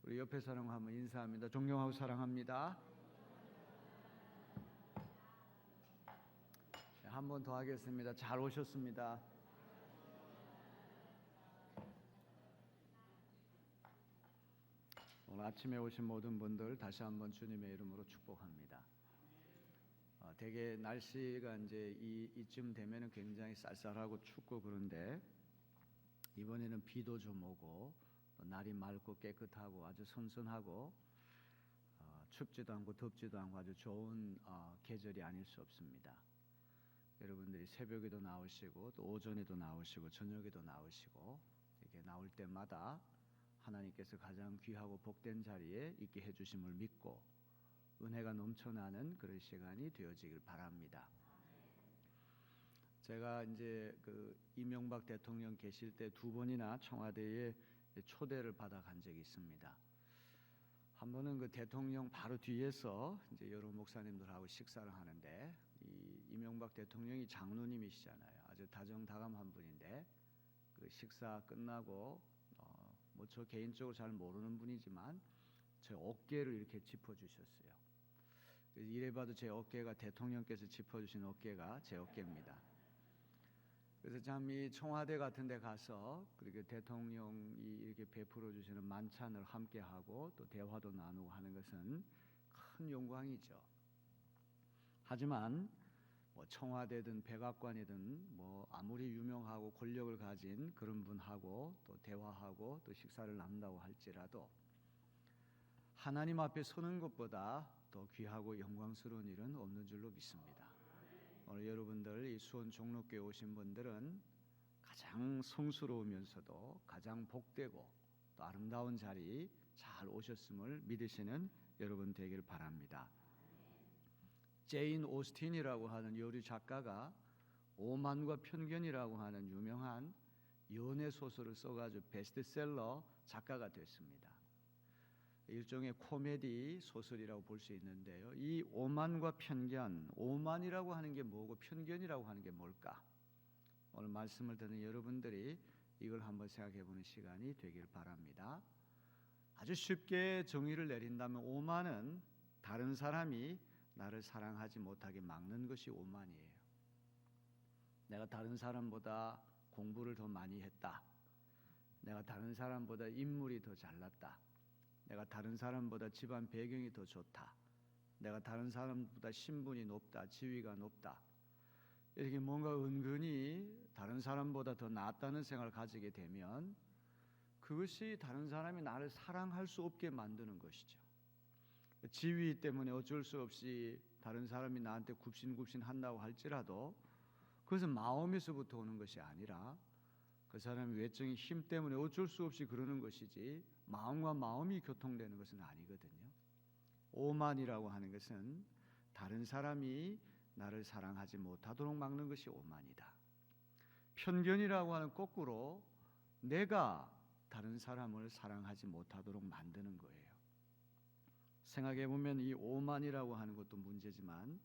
우리 옆에 사람 한번 인사합니다. 존경하고 사랑합니다. 한 번 더 하겠습니다. 잘 오셨습니다. 오늘 아침에 오신 모든 분들 다시 한번 주님의 이름으로 축복합니다. 되게 날씨가 이제 이쯤 되면은 굉장히 쌀쌀하고 춥고 그런데 이번에는 비도 좀 오고 또 날이 맑고 깨끗하고 아주 선선하고 춥지도 않고 덥지도 않고 아주 좋은 계절이 아닐 수 없습니다. 여러분들이 새벽에도 나오시고 또 오전에도 나오시고 저녁에도 나오시고 이렇게 나올 때마다 하나님께서 가장 귀하고 복된 자리에 있게 해주심을 믿고 은혜가 넘쳐나는 그런 시간이 되어지길 바랍니다. 제가 이제 이명박 대통령 계실 때 두 번이나 청와대에 초대를 받아간 적이 있습니다. 한 번은 그 대통령 바로 뒤에서 이제 여러 목사님들하고 식사를 하는데 이 이명박 대통령이 장로님이시잖아요. 아주 다정다감한 분인데 그 식사 끝나고 뭐 저 개인적으로 잘 모르는 분이지만 제 어깨를 이렇게 짚어주셨어요. 이래봐도 제 어깨가 대통령께서 짚어주신 어깨가 제 어깨입니다. 그래서 참 이 청와대 같은 데 가서 그렇게 대통령이 이렇게 베풀어 주시는 만찬을 함께 하고 또 대화도 나누고 하는 것은 큰 영광이죠. 하지만 뭐 청와대든 백악관이든 뭐 아무리 유명하고 권력을 가진 그런 분하고 또 대화하고 또 식사를 나눈다고 할지라도 하나님 앞에 서는 것보다 더 귀하고 영광스러운 일은 없는 줄로 믿습니다. 오늘 여러분들 이 수원 종로교회 오신 분들은 가장 성스러우면서도 가장 복되고 또 아름다운 자리 잘 오셨음을 믿으시는 여러분 되길 바랍니다. 제인 오스틴이라고 하는 여류 작가가 오만과 편견이라고 하는 유명한 연애 소설을 써가지고 베스트셀러 작가가 됐습니다. 일종의 코미디 소설이라고 볼 수 있는데요. 이 오만과 편견, 오만이라고 하는 게 뭐고 편견이라고 하는 게 뭘까? 오늘 말씀을 듣는 여러분들이 이걸 한번 생각해 보는 시간이 되길 바랍니다. 아주 쉽게 정의를 내린다면 오만은 다른 사람이 나를 사랑하지 못하게 막는 것이 오만이에요. 내가 다른 사람보다 공부를 더 많이 했다. 내가 다른 사람보다 인물이 더 잘났다. 내가 다른 사람보다 집안 배경이 더 좋다. 내가 다른 사람보다 신분이 높다. 지위가 높다. 이렇게 뭔가 은근히 다른 사람보다 더 낫다는 생각을 가지게 되면 그것이 다른 사람이 나를 사랑할 수 없게 만드는 것이죠. 지위 때문에 어쩔 수 없이 다른 사람이 나한테 굽신굽신 한다고 할지라도 그것은 마음에서부터 오는 것이 아니라 그 사람의 외적인 힘 때문에 어쩔 수 없이 그러는 것이지 마음과 마음이 교통되는 것은 아니거든요. 오만이라고 하는 것은 다른 사람이 나를 사랑하지 못하도록 막는 것이 오만이다. 편견이라고 하는 거꾸로 내가 다른 사람을 사랑하지 못하도록 만드는 거예요. 생각해 보면 이 오만이라고 하는 것도 문제지만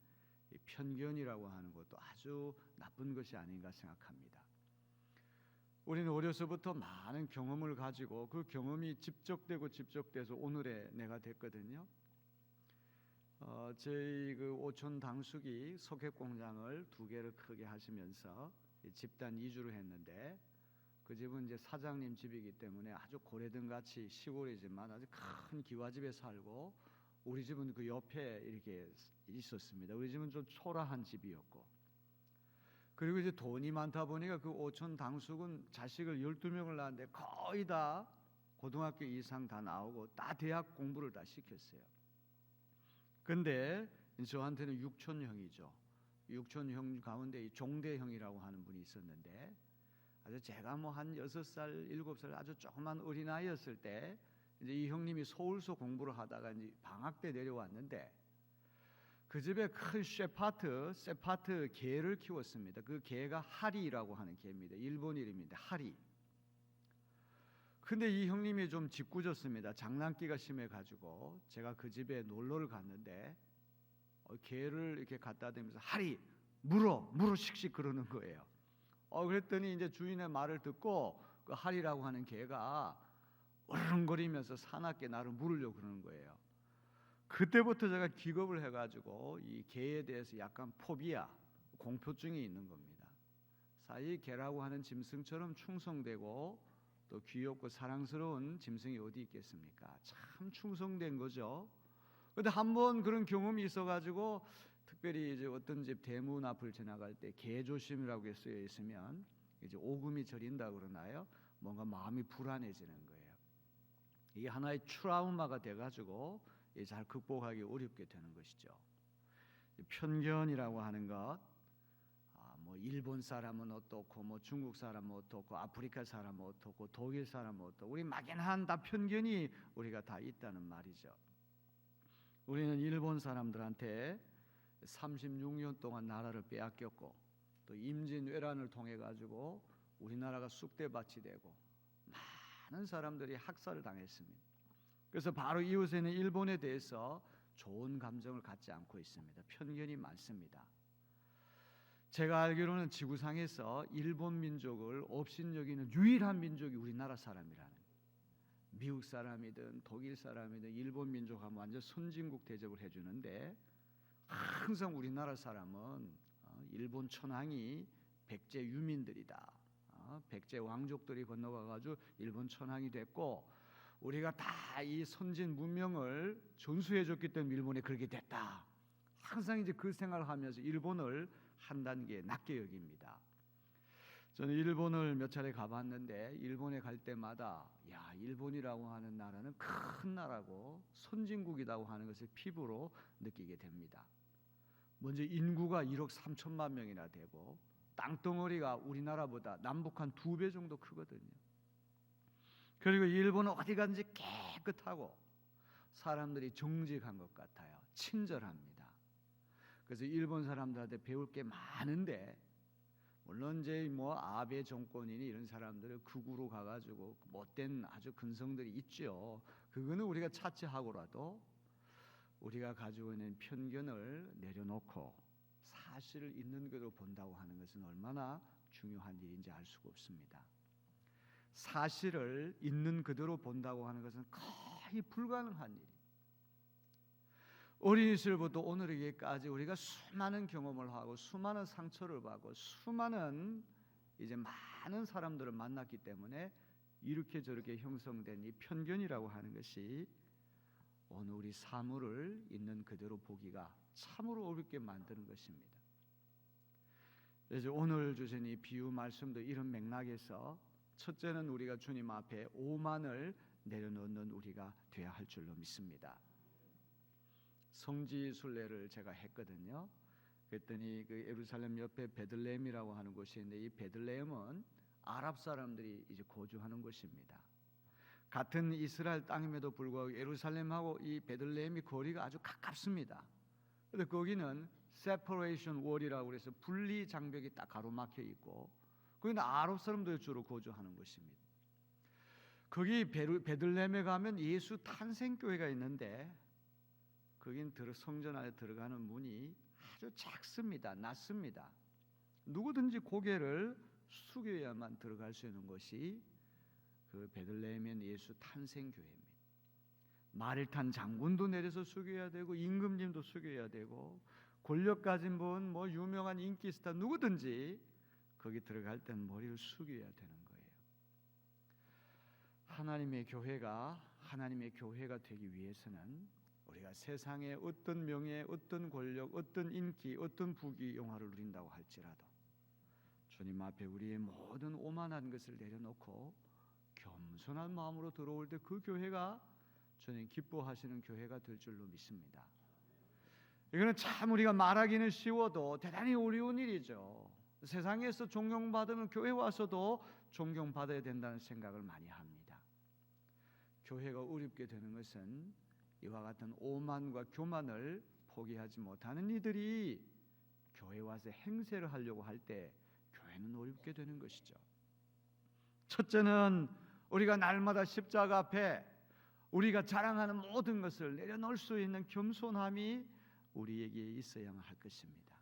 이 편견이라고 하는 것도 아주 나쁜 것이 아닌가 생각합니다. 우리는 어려서부터 많은 경험을 가지고 그 경험이 집적돼서 오늘의 내가 됐거든요. 저희 그 오촌 당숙이 소켓 공장을 2개를 크게 하시면서 집단 이주를 했는데 그 집은 이제 사장님 집이기 때문에 아주 고래등 같이 시골이지만 아주 큰 기와집에 살고 우리 집은 그 옆에 이렇게 있었습니다. 우리 집은 좀 초라한 집이었고 그리고 이제 돈이 많다 보니까 그 오촌 당숙은 자식을 12명을 낳았는데 거의 다 고등학교 이상 다 나오고 다 대학 공부를 다 시켰어요. 근데 저한테는 육촌형이죠. 육촌형 가운데 이 종대형이라고 하는 분이 있었는데 아주 제가 뭐 한 6살, 7살 아주 조그만 어린아이였을 때 이제 이 형님이 서울서 공부를 하다가 이제 방학 때 내려왔는데 그 집에 큰 세파트 개를 키웠습니다. 그 개가 하리라고 하는 개입니다. 일본 이름인데 하리. 근데 이 형님이 좀 짓궂었습니다. 장난기가 심해가지고 제가 그 집에 놀러를 갔는데 개를 이렇게 갖다 대면서 하리 물어 씩씩 그러는 거예요. 그랬더니 이제 주인의 말을 듣고 그 하리라고 하는 개가 으르렁거리면서 사납게 나를 물으려고 그러는 거예요. 그때부터 제가 기겁을 해가지고 이 개에 대해서 약간 포비아, 공포증이 있는 겁니다. 사실 개라고 하는 짐승처럼 충성되고 또 귀엽고 사랑스러운 짐승이 어디 있겠습니까? 참 충성된 거죠. 근데 한번 그런 경험이 있어가지고 특별히 이제 어떤 집 대문 앞을 지나갈 때 개조심이라고 쓰여 있으면 이제 오금이 저린다 그러나요? 뭔가 마음이 불안해지는 거예요. 이게 하나의 트라우마가 돼가지고 잘 극복하기 어렵게 되는 것이죠. 편견이라고 하는 것, 뭐 일본 사람은 어떻고, 뭐 중국 사람은 어떻고, 아프리카 사람은 어떻고, 독일 사람은 어떻고, 우리 막연한 다 편견이 우리가 다 있다는 말이죠. 우리는 일본 사람들한테 36년 동안 나라를 빼앗겼고, 또 임진왜란을 통해 가지고 우리나라가 쑥대밭이 되고 많은 사람들이 학살을 당했습니다. 그래서 바로 이웃에는 일본에 대해서 좋은 감정을 갖지 않고 있습니다. 편견이 많습니다. 제가 알기로는 지구상에서 일본 민족을 업신여기는 유일한 민족이 우리나라 사람이라는 거예요. 미국 사람이든 독일 사람이든 일본 민족하면 완전 선진국 대접을 해주는데 항상 우리나라 사람은 일본 천황이 백제 유민들이다. 백제 왕족들이 건너가가지고 일본 천황이 됐고 우리가 다 이 선진 문명을 전수해줬기 때문에 일본에 그렇게 됐다. 항상 이제 그 생각을 하면서 일본을 한 단계 낮게 여깁니다. 저는 일본을 몇 차례 가봤는데 일본에 갈 때마다 야 일본이라고 하는 나라는 큰 나라고 선진국이라고 하는 것을 피부로 느끼게 됩니다. 먼저 인구가 1억 3천만 명이나 되고 땅덩어리가 우리나라보다 남북한 2배 정도 크거든요. 그리고 일본은 어디 가든지 깨끗하고 사람들이 정직한 것 같아요. 친절합니다. 그래서 일본 사람들한테 배울 게 많은데 물론 이제 뭐 아베 정권이니 이런 사람들을 극우로 가가지고 못된 아주 근성들이 있죠. 그거는 우리가 차치하고라도 우리가 가지고 있는 편견을 내려놓고 사실을 있는 그대로 본다고 하는 것은 얼마나 중요한 일인지 알 수가 없습니다. 사실을 있는 그대로 본다고 하는 것은 거의 불가능한 일이에요. 어린 시절부터 오늘에게까지 우리가 수많은 경험을 하고 수많은 상처를 받고 수많은 이제 많은 사람들을 만났기 때문에 이렇게 저렇게 형성된 이 편견이라고 하는 것이 오늘 우리 사물을 있는 그대로 보기가 참으로 어렵게 만드는 것입니다. 그래서 오늘 주신 이 비유 말씀도 이런 맥락에서 첫째는 우리가 주님 앞에 오만을 내려놓는 우리가 되어야 할 줄로 믿습니다. 성지 순례를 제가 했거든요. 그랬더니 그 예루살렘 옆에 베들레헴이라고 하는 곳이 있는데 이 베들레헴은 아랍 사람들이 이제 거주하는 곳입니다. 같은 이스라엘 땅임에도 불구하고 예루살렘하고 이 베들레헴이 거리가 아주 가깝습니다. 그런데 거기는 separation wall이라고 해서 분리 장벽이 딱 가로막혀 있고 거기는 아랍 사람들이 주로 거주하는 곳입니다. 거기 베들레헴에 가면 예수 탄생교회가 있는데 거긴 성전 안에 들어가는 문이 아주 작습니다. 낮습니다. 누구든지 고개를 숙여야만 들어갈 수 있는 것이 그 베들레헴의 예수 탄생교회입니다. 말을 탄 장군도 내려서 숙여야 되고 임금님도 숙여야 되고 권력 가진 분, 뭐 유명한 인기 스타 누구든지 거기 들어갈 때는 머리를 숙여야 되는 거예요. 하나님의 교회가 되기 위해서는 우리가 세상의 어떤 명예, 어떤 권력, 어떤 인기, 어떤 부귀, 영화를 누린다고 할지라도 주님 앞에 우리의 모든 오만한 것을 내려놓고 겸손한 마음으로 들어올 때 그 교회가 주님 기뻐하시는 교회가 될 줄로 믿습니다. 이거는 참 우리가 말하기는 쉬워도 대단히 어려운 일이죠. 세상에서 존경받으면 교회 와서도 존경받아야 된다는 생각을 많이 합니다. 교회가 어렵게 되는 것은 이와 같은 오만과 교만을 포기하지 못하는 이들이 교회 와서 행세를 하려고 할 때 교회는 어렵게 되는 것이죠. 첫째는 우리가 날마다 십자가 앞에 우리가 자랑하는 모든 것을 내려놓을 수 있는 겸손함이 우리에게 있어야만 할 것입니다.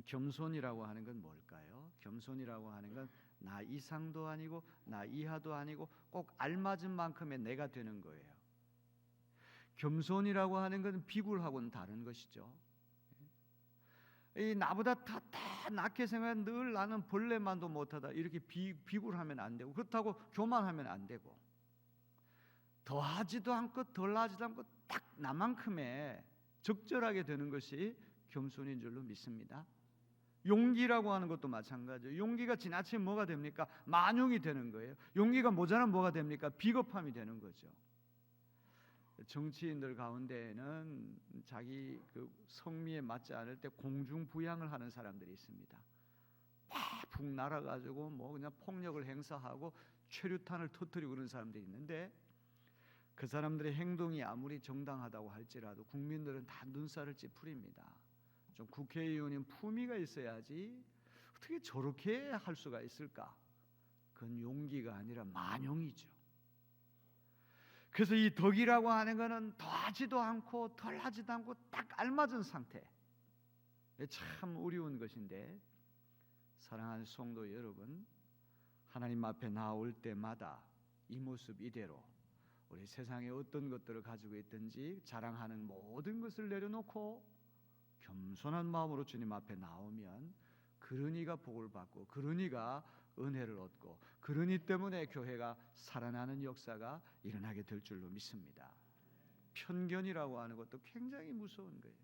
겸손이라고 하는 건 뭘까요? 겸손이라고 하는 건 나 이상도 아니고 나 이하도 아니고 꼭 알맞은 만큼의 내가 되는 거예요. 겸손이라고 하는 것은 비굴하고는 다른 것이죠. 이 나보다 다 낮게 생각하면 늘 나는 벌레만도 못하다 이렇게 비굴하면 안 되고, 그렇다고 교만하면 안 되고, 더하지도 않고 덜하지도 않고 딱 나만큼의 적절하게 되는 것이 겸손인 줄로 믿습니다. 용기라고 하는 것도 마찬가지예요. 용기가 지나치면 뭐가 됩니까? 만용이 되는 거예요. 용기가 모자라면 뭐가 됩니까? 비겁함이 되는 거죠. 정치인들 가운데에는 자기 그 성미에 맞지 않을 때 공중부양을 하는 사람들이 있습니다. 푹 날아가지고 뭐 그냥 폭력을 행사하고 최루탄을 터뜨리고 그런 사람들이 있는데, 그 사람들의 행동이 아무리 정당하다고 할지라도 국민들은 다 눈살을 찌푸립니다. 좀 국회의원인 품위가 있어야지 어떻게 저렇게 할 수가 있을까? 그건 용기가 아니라 만용이죠. 그래서 이 덕이라고 하는 것은 더하지도 않고 덜하지도 않고 딱 알맞은 상태, 참 어려운 것인데, 사랑하는 성도 여러분, 하나님 앞에 나올 때마다 이 모습 이대로 우리 세상에 어떤 것들을 가지고 있든지 자랑하는 모든 것을 내려놓고 겸손한 마음으로 주님 앞에 나오면 그러니가 복을 받고 그러니가 은혜를 얻고 그러니 때문에 교회가 살아나는 역사가 일어나게 될 줄로 믿습니다. 편견이라고 하는 것도 굉장히 무서운 거예요.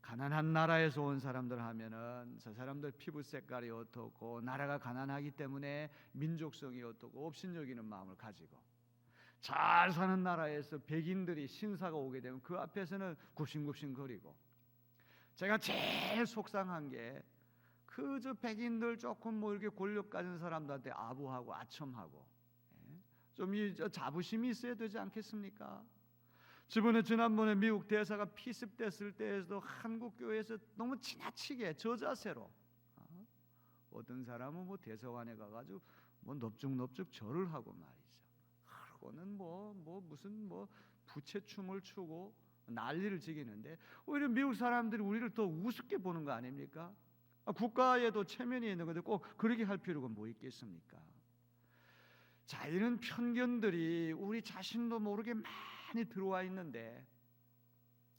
가난한 나라에서 온 사람들 하면은 저 사람들 피부 색깔이 어떻고 나라가 가난하기 때문에 민족성이 어떻고 업신여기는 마음을 가지고, 잘 사는 나라에서 백인들이 신사가 오게 되면 그 앞에서는 굽신굽신거리고, 제가 제일 속상한 게 그저 백인들 조금 뭐 이렇게 권력 가진 사람들한테 아부하고 아첨하고, 좀 이 자부심이 있어야 되지 않겠습니까? 지난번에 미국 대사가 피습됐을 때에도 한국 교회에서 너무 지나치게 저자세로, 어떤 사람은 뭐 대사관에 가가지고 뭐 넙죽넙죽 절을 하고 말이죠. 그러고는 무슨 부채춤을 추고 난리를 지기는데, 오히려 미국 사람들이 우리를 더 우습게 보는 거 아닙니까? 국가에도 체면이 있는 건데 꼭 그렇게 할 필요가 뭐 있겠습니까? 자, 이런 편견들이 우리 자신도 모르게 많이 들어와 있는데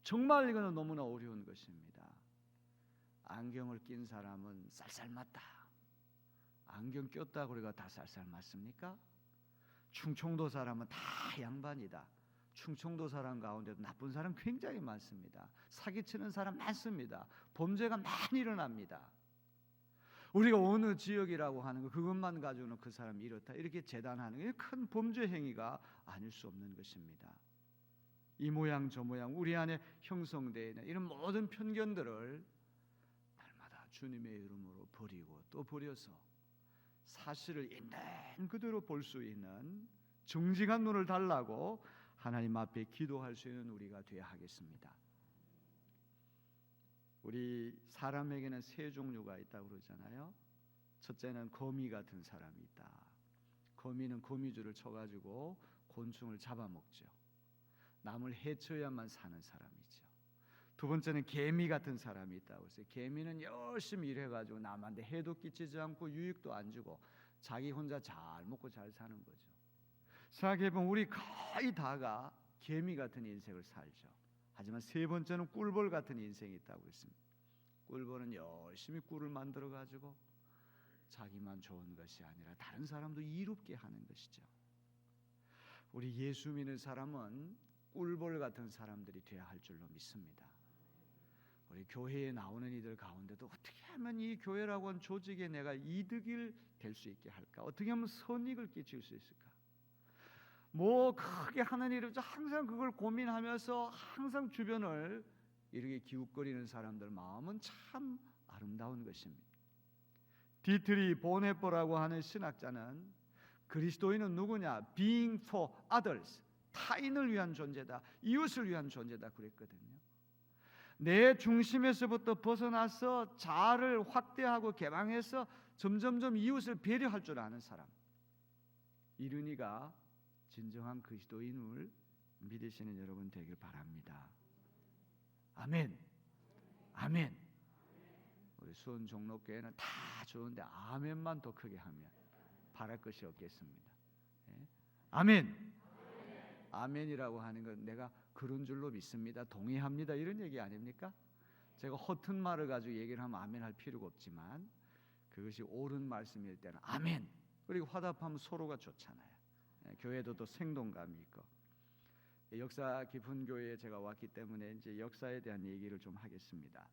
정말 이거는 너무나 어려운 것입니다. 안경을 낀 사람은 쌀쌀 맞다. 안경 꼈다고 우리가 다 쌀쌀 맞습니까? 충청도 사람은 다 양반이다. 충청도 사람 가운데도 나쁜 사람 굉장히 많습니다. 사기치는 사람 많습니다. 범죄가 많이 일어납니다. 우리가 어느 지역이라고 하는 거 그것만 가지고는 그 사람이 이렇다 이렇게 재단하는 게 큰 범죄 행위가 아닐 수 없는 것입니다. 이 모양 저 모양 우리 안에 형성되어 있는 이런 모든 편견들을 날마다 주님의 이름으로 버리고 또 버려서 사실을 있는 그대로 볼 수 있는 정직한 눈을 달라고 하나님 앞에 기도할 수 있는 우리가 되어야 하겠습니다. 우리 사람에게는 세 종류가 있다고 그러잖아요. 첫째는 거미 같은 사람이 있다. 거미는 거미줄을 쳐가지고 곤충을 잡아먹죠. 남을 해쳐야만 사는 사람이죠. 두 번째는 개미 같은 사람이 있다고 했어요. 개미는 열심히 일해가지고 남한테 해도 끼치지 않고 유익도 안 주고 자기 혼자 잘 먹고 잘 사는 거죠. 생각해보면 우리 거의 다가 개미 같은 인생을 살죠. 하지만 세 번째는 꿀벌 같은 인생이 있다고 했습니다. 꿀벌은 열심히 꿀을 만들어가지고 자기만 좋은 것이 아니라 다른 사람도 이롭게 하는 것이죠. 우리 예수 믿는 사람은 꿀벌 같은 사람들이 되어야 할 줄로 믿습니다. 우리 교회에 나오는 이들 가운데도 어떻게 하면 이 교회라고 하는 조직에 내가 이득이 될 수 있게 할까? 어떻게 하면 선익을 끼칠 수 있을까? 뭐 크게 하는 일이 없죠. 항상 그걸 고민하면서 항상 주변을 이렇게 기웃거리는 사람들 마음은 참 아름다운 것입니다. 디트리 보네퍼라고 하는 신학자는 그리스도인은 누구냐? Being for others, 타인을 위한 존재다, 이웃을 위한 존재다 그랬거든요. 내 중심에서부터 벗어나서 자아를 확대하고 개방해서 점점점 이웃을 배려할 줄 아는 사람, 이른이가 진정한 그리스도인을 믿으시는 여러분 되길 바랍니다. 아멘. 아멘. 우리 수원 종로교회는 다 좋은데 아멘만 더 크게 하면 바랄 것이 없겠습니다. 예? 아멘. 아멘이라고 하는 건 내가 그런 줄로 믿습니다, 동의합니다 이런 얘기 아닙니까? 제가 허튼 말을 가지고 얘기를 하면 아멘 할 필요가 없지만 그것이 옳은 말씀일 때는 아멘. 그리고 화답하면 서로가 좋잖아요. 교회도 또 생동감이 있고. 역사 깊은 교회에 제가 왔기 때문에 이제 역사에 대한 얘기를 좀 하겠습니다.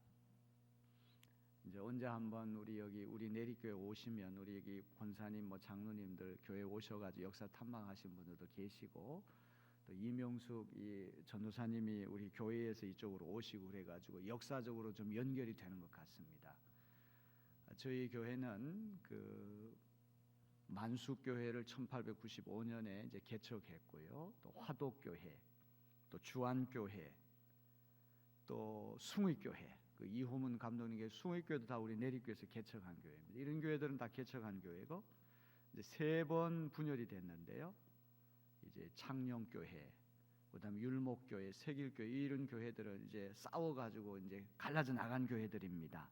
이제 언제 한번 우리 내리교회 오시면 우리 여기 권사님 뭐 장로님들 교회 오셔가지고 역사 탐방하신 분들도 계시고 또 이명숙 이 전도사님이 우리 교회에서 이쪽으로 오시고 그래가지고 역사적으로 좀 연결이 되는 것 같습니다. 저희 교회는 그 만수교회를 1895년에 이제 개척했고요. 또 화독교회, 또 주안교회, 또 숭의교회. 그 이호문 감독님의 숭의교회도 다 우리 내리교회에서 개척한 교회입니다. 이런 교회들은 다 개척한 교회고 이제 3번 분열이 됐는데요. 이제 창녕교회, 그다음에 율목교회, 세길교회 이런 교회들은 이제 싸워가지고 이제 갈라져 나간 교회들입니다.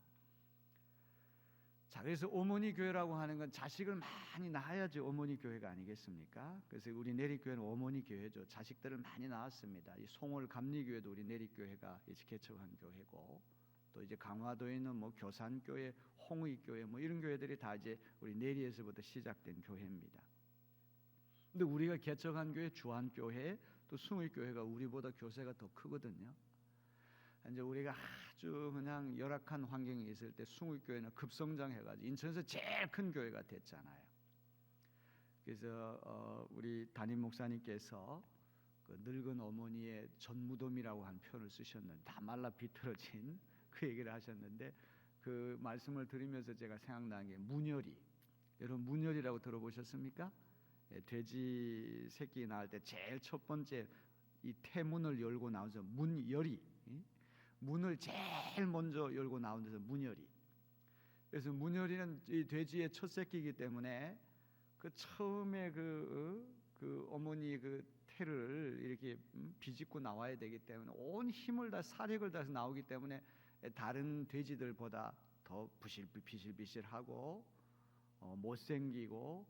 자, 그래서 어머니 교회라고 하는 건 자식을 많이 낳아야지 어머니 교회가 아니겠습니까? 그래서 우리 내리교회는 어머니 교회죠. 자식들을 많이 낳았습니다. 이 송월 감리교회도 우리 내리교회가 이제 개척한 교회고, 또 이제 강화도에 있는 뭐 교산교회, 홍의교회 뭐 이런 교회들이 다 이제 우리 내리에서부터 시작된 교회입니다. 근데 우리가 개척한 교회 주안교회 또 숭의교회가 우리보다 교세가 더 크거든요. 이제 우리가 아주 그냥 열악한 환경에 있을 때 숭의교회는 급성장해가지고 인천에서 제일 큰 교회가 됐잖아요. 그래서 우리 담임 목사님께서 그 늙은 어머니의 전무덤이라고 한 표현을 쓰셨는데 다 말라 비틀어진 그 얘기를 하셨는데 그 말씀을 들으면서 제가 생각난 게 문열이. 여러분 문열이라고 들어보셨습니까? 돼지 새끼 낳을 때 제일 첫 번째 이 태문을 열고 나오면서 문열이, 문을 제일 먼저 열고 나온 데서 문열이. 그래서 문열이는 이 돼지의 첫 새끼이기 때문에 그 처음에 그 어머니 그 태를 이렇게 비집고 나와야 되기 때문에 온 힘을 다 사력을 다해서 나오기 때문에 다른 돼지들보다 더 비실비실하고 못생기고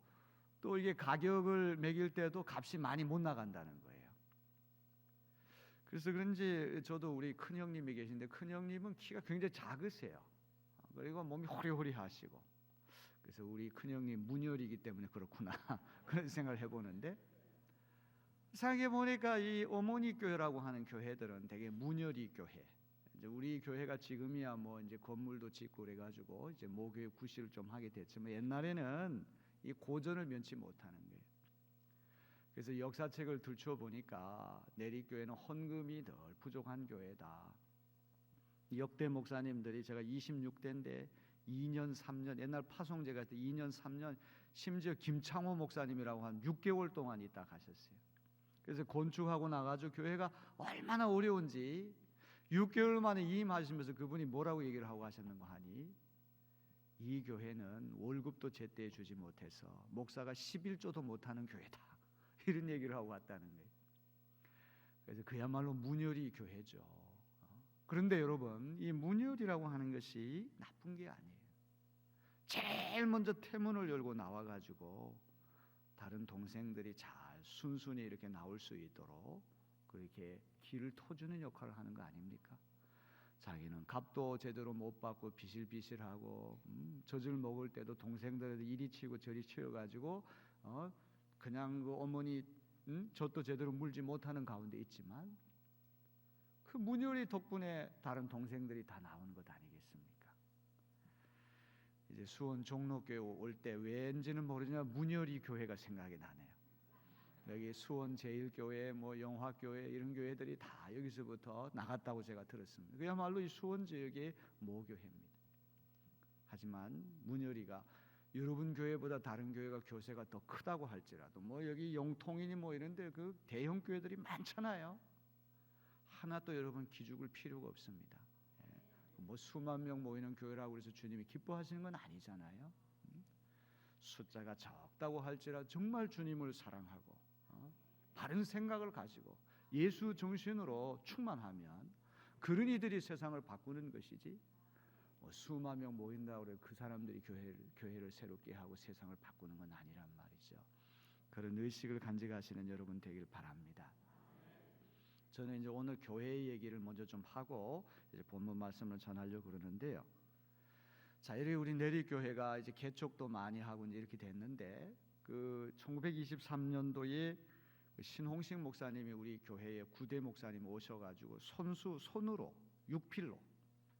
또 이게 가격을 매길 때도 값이 많이 못 나간다는 거예요. 그래서 그런지 저도 우리 큰형님이 계신데 큰형님은 키가 굉장히 작으세요. 그리고 몸이 호리호리하시고 그래서 우리 큰형님 문열이기 때문에 그렇구나 그런 생각을 해보는데 생각해 보니까 이 어머니 교회라고 하는 교회들은 되게 문열이 교회. 이제 우리 교회가 지금이야 뭐 이제 건물도 짓고 그래가지고 이제 모교회 구실을 좀 하게 됐지만 옛날에는 이 고전을 면치 못하는 거예요. 그래서 역사책을 들춰 보니까 내리교회는 헌금이 늘 부족한 교회다. 역대 목사님들이 제가 26대인데 2년 3년 옛날 파송제가 때 2년 3년 심지어 김창호 목사님이라고 한 6개월 동안 있다 가셨어요. 그래서 건축하고 나가지고 교회가 얼마나 어려운지 6개월 만에 임하시면서 그분이 뭐라고 얘기를 하고 하셨는가 하니 이 교회는 월급도 제때 주지 못해서 목사가 11조도 못하는 교회다 이런 얘기를 하고 왔다는 거예요. 그래서 그야말로 문열이 교회죠. 그런데 여러분 이 문열이라고 하는 것이 나쁜 게 아니에요. 제일 먼저 태문을 열고 나와가지고 다른 동생들이 잘 순순히 이렇게 나올 수 있도록 그렇게 길을 터주는 역할을 하는 거 아닙니까? 자기는 값도 제대로 못 받고 비실비실하고 젖을 먹을 때도 동생들한테 이리 치고 저리 치여가지고 그냥 그 어머니 젖도 제대로 물지 못하는 가운데 있지만 그 문열이 덕분에 다른 동생들이 다 나오는 것 아니겠습니까? 이제 수원 종로교회 올 때 왠지는 모르지만 문열이 교회가 생각이 나네요. 여기 수원 제일교회, 뭐 영화교회 이런 교회들이 다 여기서부터 나갔다고 제가 들었습니다. 그야말로 이 수원 지역의 모교회입니다. 하지만 문열이가 여러분 교회보다 다른 교회가 교세가 더 크다고 할지라도 뭐 여기 영통이니 뭐 이런데 그 대형 교회들이 많잖아요. 하나 또 여러분 기죽을 필요가 없습니다. 뭐 수만 명 모이는 교회라고 해서 주님이 기뻐하시는 건 아니잖아요. 숫자가 적다고 할지라도 정말 주님을 사랑하고 바른 생각을 가지고 예수 정신으로 충만하면 그런 이들이 세상을 바꾸는 것이지 뭐 수만 명 모인다고 그래 그 사람들이 교회를 새롭게 하고 세상을 바꾸는 건 아니란 말이죠. 그런 의식을 간직하시는 여러분 되길 바랍니다. 저는 이제 오늘 교회 얘기를 먼저 좀 하고 이제 본문 말씀을 전하려고 그러는데요. 자, 이렇게 우리 내리교회가 이제 개척도 많이 하고 이제 이렇게 됐는데 그 1923년도에 신홍식 목사님이 우리 교회에 구대 목사님 오셔가지고 손으로 육필로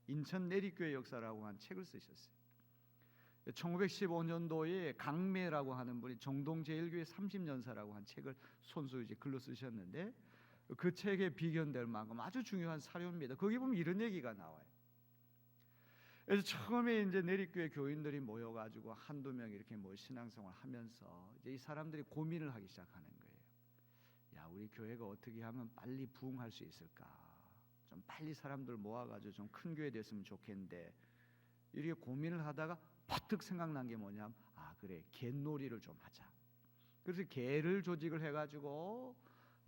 인천 내리교회 역사라고 한 책을 쓰셨어요. 1915년도에 강매라고 하는 분이 정동제일교회 30년사라고 한 책을 손수 이제 글로 쓰셨는데 그 책에 비견될 만큼 아주 중요한 사료입니다. 거기 보면 이런 얘기가 나와요. 그래서 처음에 이제 내리교회 교인들이 모여가지고 한두 명 이렇게 뭐 신앙생활 하면서 이제 이 사람들이 고민을 하기 시작하는 거예요. 야, 우리 교회가 어떻게 하면 빨리 부흥할 수 있을까? 좀 빨리 사람들 모아가지고 좀 큰 교회 됐으면 좋겠는데 이렇게 고민을 하다가 퍼뜩 생각난 게 뭐냐면 그래 갯놀이를 좀 하자. 그래서 개를 조직을 해가지고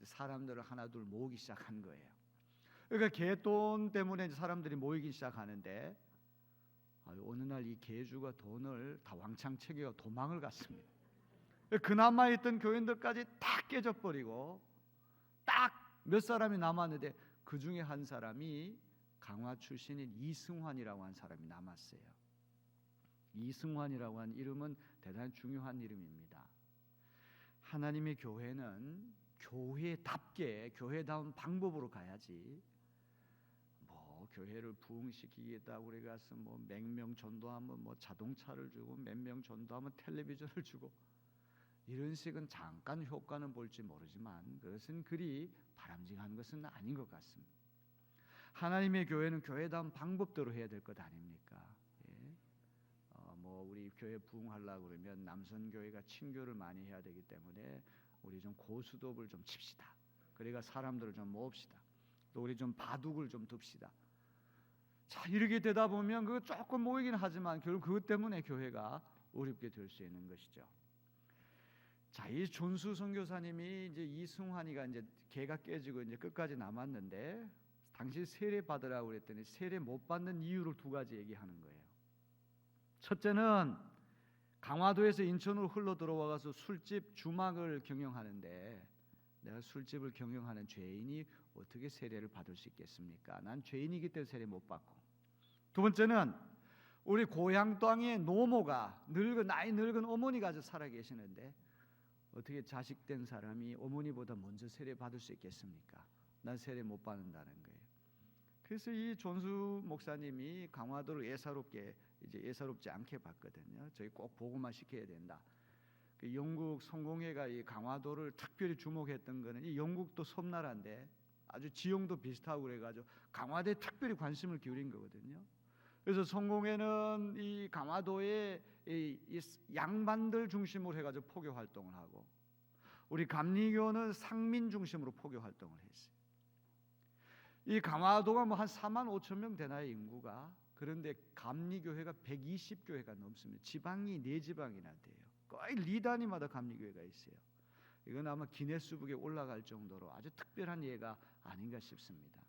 사람들을 하나둘 모으기 시작한 거예요. 그러니까 개돈 때문에 사람들이 모이기 시작하는데 어느 날 이 개주가 돈을 다 왕창 챙겨 도망을 갔습니다. 그나마 있던 교인들까지 다 깨져버리고 딱 몇 사람이 남았는데 그 중에 한 사람이 강화 출신인 이승환이라고 한 사람이 남았어요. 이승환이라고 한 이름은 대단히 중요한 이름입니다. 하나님의 교회는 교회답게 교회다운 방법으로 가야지 뭐 교회를 부흥시키겠다고 그래 가서 뭐 몇 명 전도하면 뭐 자동차를 주고 몇 명 전도하면 텔레비전을 주고 이런 식은 잠깐 효과는 볼지 모르지만 그것은 그리 바람직한 것은 아닌 것 같습니다. 하나님의 교회는 교회다운 방법대로 해야 될 것 아닙니까? 뭐 우리 교회 부흥하려고 그러면 남선교회가 친교를 많이 해야 되기 때문에 우리 좀 고수톱을 좀 칩시다. 그러니까 사람들을 좀 모읍시다. 또 우리 좀 바둑을 좀 둡시다. 자, 이렇게 되다 보면 그거 조금 모이긴 하지만 결국 그것 때문에 교회가 어렵게 될 수 있는 것이죠. 자, 이 존수 선교사님이 이제 이승환이가 이제 개가 깨지고 이제 끝까지 남았는데 당시 세례 받으라고 그랬더니 세례 못 받는 이유를 두 가지 얘기하는 거예요. 첫째는 강화도에서 인천으로 흘러 들어와서 술집 주막을 경영하는데 내가 술집을 경영하는 죄인이 어떻게 세례를 받을 수 있겠습니까? 난 죄인이기 때문에 세례 못 받고. 두 번째는 우리 고향 땅에 노모가 나이 늙은 어머니가 살아 계시는데 어떻게 자식된 사람이 어머니보다 먼저 세례 받을 수 있겠습니까? 난 세례 못 받는다는 거예요. 그래서 이 존수 목사님이 강화도를 예사롭지 않게 봤거든요. 저희 꼭 복음화 시켜야 된다. 그 영국 성공회가 이 강화도를 특별히 주목했던 거는 이 영국도 섬나라인데 아주 지형도 비슷하고 그래가지고 강화도에 특별히 관심을 기울인 거거든요. 그래서 성공회는 이 강화도에 이 양반들 중심으로 해가지고 포교 활동을 하고 우리 감리교는 상민 중심으로 포교 활동을 했어요. 이 강화도가 뭐 한 4만 5천 명 되나요 인구가? 그런데 감리교회가 120교회가 넘습니다. 지방이 4지방이나 돼요. 거의 리단위마다 감리교회가 있어요. 이건 아마 기네스북에 올라갈 정도로 아주 특별한 예가 아닌가 싶습니다.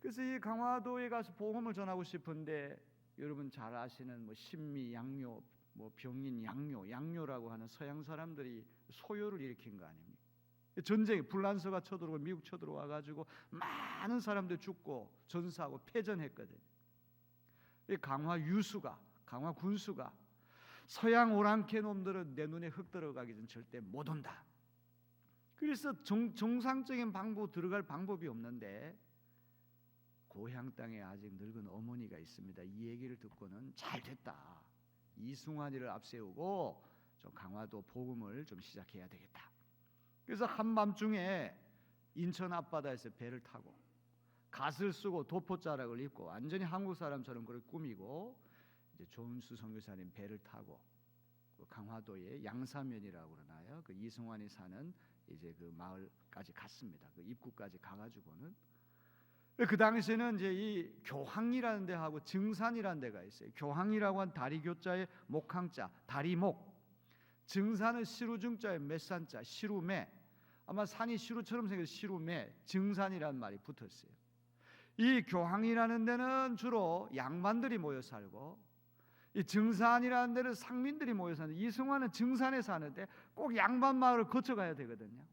그래서 이 강화도에 가서 복음을 전하고 싶은데 여러분 잘 아시는 뭐 신미, 양료, 뭐 병인, 양료라고 하는 서양 사람들이 소요를 일으킨 거 아닙니까? 전쟁에 불란서가 쳐들어오고 미국 쳐들어와 가지고 많은 사람들 죽고 전사하고 패전했거든요. 이 강화 군수가 서양 오랑캐 놈들은 내 눈에 흙 들어가기 전 절대 못 온다. 그래서 정상적인 방법 들어갈 방법이 없는데 고향 땅에 아직 늙은 어머니가 있습니다. 이 얘기를 듣고는 잘 됐다. 이승환이를 앞세우고 좀 강화도 복음을 좀 시작해야 되겠다. 그래서 한밤중에 인천 앞바다에서 배를 타고 갓을 쓰고 도포자락을 입고 완전히 한국 사람처럼 그걸 꾸미고 이제 존수 선교사님 배를 타고 그 강화도의 양사면이라고 그러나요? 그 이승환이 사는 이제 그 마을까지 갔습니다. 그 입구까지 가가지고는 그 당시에는 이제 이 교항이라는 데하고 증산이라는 데가 있어요. 교항이라고 한 다리교자의 목항자, 다리목. 증산은 시루증자의 맷산자, 시루매. 아마 산이 시루처럼 생겨서 시루매, 증산이라는 말이 붙었어요. 이 교황이라는 데는 주로 양반들이 모여 살고, 이 증산이라는 데는 상민들이 모여 사는데, 이승환은 증산에 사는데 꼭 양반 마을을 거쳐가야 되거든요.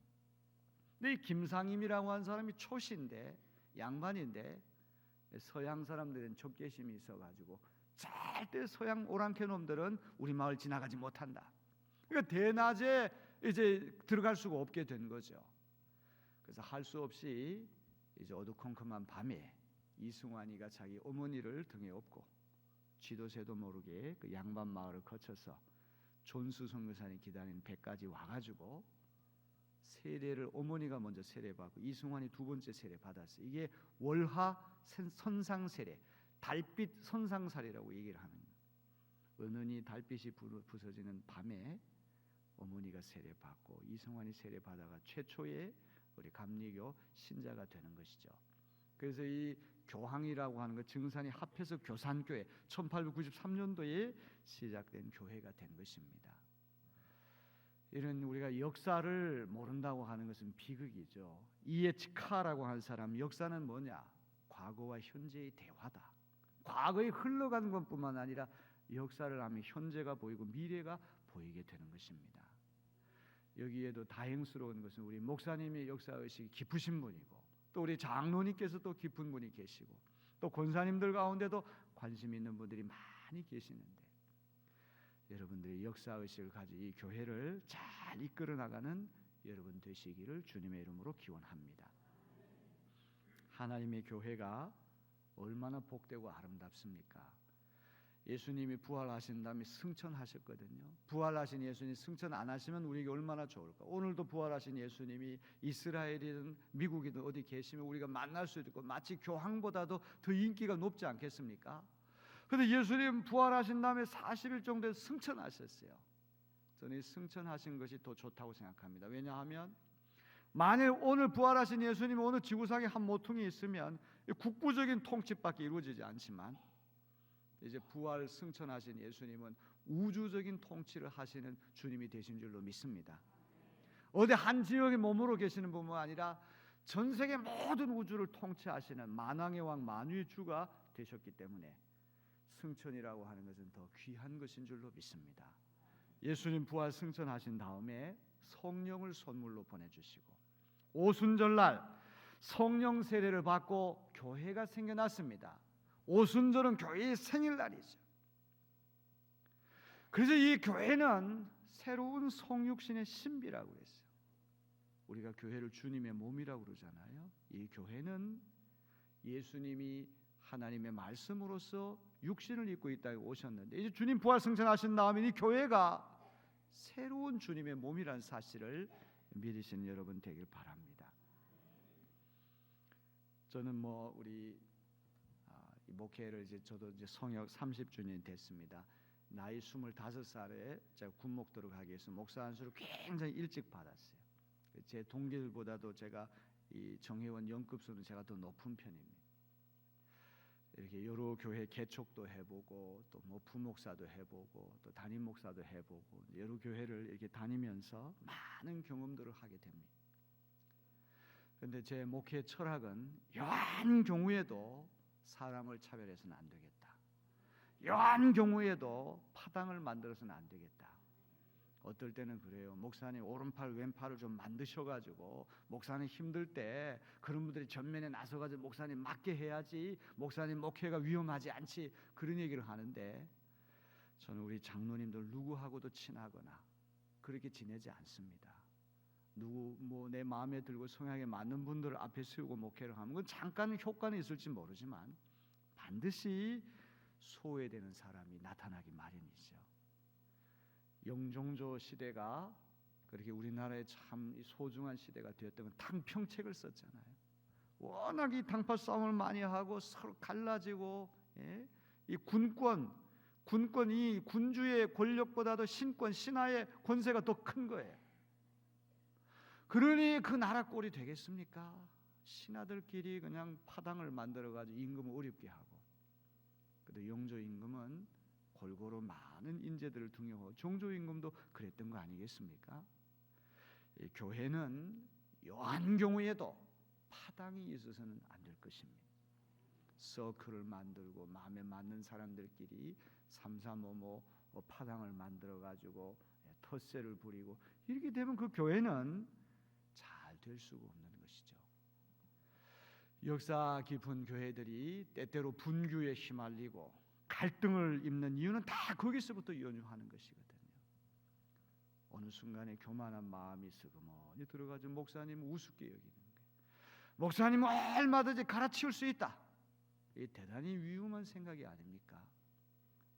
근데 이 김상임이라고 하는 사람이 초시인데, 양반인데, 서양 사람들은 적개심이 있어가지고 절대 서양 오랑캐 놈들은 우리 마을 지나가지 못한다. 그러니까 대낮에 이제 들어갈 수가 없게 된 거죠. 그래서 할 수 없이 이제 어두컴컴한 밤에 이승환이가 자기 어머니를 등에 업고 쥐도 새도 모르게 그 양반 마을을 거쳐서 존수 선교사님 기다리는 배까지 와가지고 세례를 어머니가 먼저 세례받고 이승환이 두 번째 세례 받았어요. 이게 월하 선상 세례, 달빛 선상살이라고 얘기를 하는 거예요. 은은히 달빛이 부서지는 밤에 어머니가 세례 받고 이승환이 세례 받아가 최초의 우리 감리교 신자가 되는 것이죠. 그래서 이 교황이라고 하는 것, 증산이 합해서 교산교회, 1893년도에 시작된 교회가 된 것입니다. 이런 우리가 역사를 모른다고 하는 것은 비극이죠. 이에치카라고 하는 사람, 역사는 뭐냐? 과거와 현재의 대화다. 과거에 흘러가는 것뿐만 아니라 역사를 하면 현재가 보이고 미래가 보이게 되는 것입니다. 여기에도 다행스러운 것은 우리 목사님의 역사의식이 깊으신 분이고, 또 우리 장로님께서 또 깊은 분이 계시고, 또 권사님들 가운데도 관심 있는 분들이 많이 계시는데, 여러분들이 역사의식을 가지고 이 교회를 잘 이끌어 나가는 여러분 되시기를 주님의 이름으로 기원합니다. 하나님의 교회가 얼마나 복되고 아름답습니까? 예수님이 부활하신 다음에 승천하셨거든요. 부활하신 예수님 승천 안 하시면 우리에게 얼마나 좋을까? 오늘도 부활하신 예수님이 이스라엘이든 미국이든 어디 계시면 우리가 만날 수 있고, 마치 교황보다도 더 인기가 높지 않겠습니까? 그런데 예수님 부활하신 다음에 40일 정도에 승천하셨어요. 저는 이 승천하신 것이 더 좋다고 생각합니다. 왜냐하면 만일 오늘 부활하신 예수님이 오늘 지구상에 한 모퉁이 있으면 국부적인 통치밖에 이루어지지 않지만, 이제 부활 승천하신 예수님은 우주적인 통치를 하시는 주님이 되신 줄로 믿습니다. 어디 한 지역에 머무러 계시는 분만 아니라 전 세계 모든 우주를 통치하시는 만왕의 왕 만유의 주가 되셨기 때문에 승천이라고 하는 것은 더 귀한 것인 줄로 믿습니다. 예수님 부활 승천하신 다음에 성령을 선물로 보내주시고, 오순절날 성령 세례를 받고 교회가 생겨났습니다. 오순절은 교회의 생일날이죠. 그래서 이 교회는 새로운 성육신의 신비라고 했어요. 우리가 교회를 주님의 몸이라고 그러잖아요. 이 교회는 예수님이 하나님의 말씀으로서 육신을 입고 이 땅에 오셨는데, 이제 주님 부활 승천하신 다음에 이 교회가 새로운 주님의 몸이라는 사실을 믿으시는 여러분 되길 바랍니다. 저는 우리 목회를 저도 이제 성역 30주년이 됐습니다. 나이 25살에 제가 군목도로 가기 위해서 목사 안수를 굉장히 일찍 받았어요. 제 동기들보다도 제가 이 정회원 연급수는 제가 더 높은 편입니다. 이렇게 여러 교회 개척도 해보고, 또 부목사도 해보고, 또 담임 목사도 해보고, 여러 교회를 이렇게 다니면서 많은 경험들을 하게 됩니다. 그런데 제 목회 철학은 여한 경우에도 사람을 차별해서는 안 되겠다. 여한 경우에도 파당을 만들어서는 안 되겠다. 어떨 때는 그래요. 목사님 오른팔 왼팔을 좀 만드셔가지고 목사님 힘들 때 그런 분들이 전면에 나서가지고 목사님 맡게 해야지, 목사님 목회가 위험하지 않지, 그런 얘기를 하는데, 저는 우리 장로님들 누구하고도 친하거나 그렇게 지내지 않습니다. 누구 내 마음에 들고 성향에 맞는 분들을 앞에 세우고 목회를 하면 그건 잠깐 효과는 있을지 모르지만 반드시 소외되는 사람이 나타나기 마련이죠. 영종조 시대가 그렇게 우리나라의 참 소중한 시대가 되었던 건 탕평책을 썼잖아요. 워낙 이 당파 싸움을 많이 하고 서로 갈라지고, 이 군권이 군주의 권력보다도 신권, 신하의 권세가 더 큰 거예요. 그러니 그 나라 꼴이 되겠습니까? 신하들끼리 그냥 파당을 만들어가지고 임금을 어렵게 하고, 그런데 영조 임금은 골고루 많은 인재들을 등용하고, 종조 임금도 그랬던 거 아니겠습니까? 교회는 여한 경우에도 파당이 있어서는 안 될 것입니다. 서클을 만들고 마음에 맞는 사람들끼리 삼삼오오 파당을 만들어 가지고 텃세를 부리고 이렇게 되면 그 교회는 잘 될 수가 없는 것이죠. 역사 깊은 교회들이 때때로 분규에 휘말리고 갈등을 입는 이유는 다 거기서부터 연유하는 것이거든요. 어느 순간에 교만한 마음이 스그머니 들어가지고 목사님 우습게 여기는 거예요. 목사님은 얼마든지 갈아치울 수 있다. 이 대단히 위험한 생각이 아닙니까?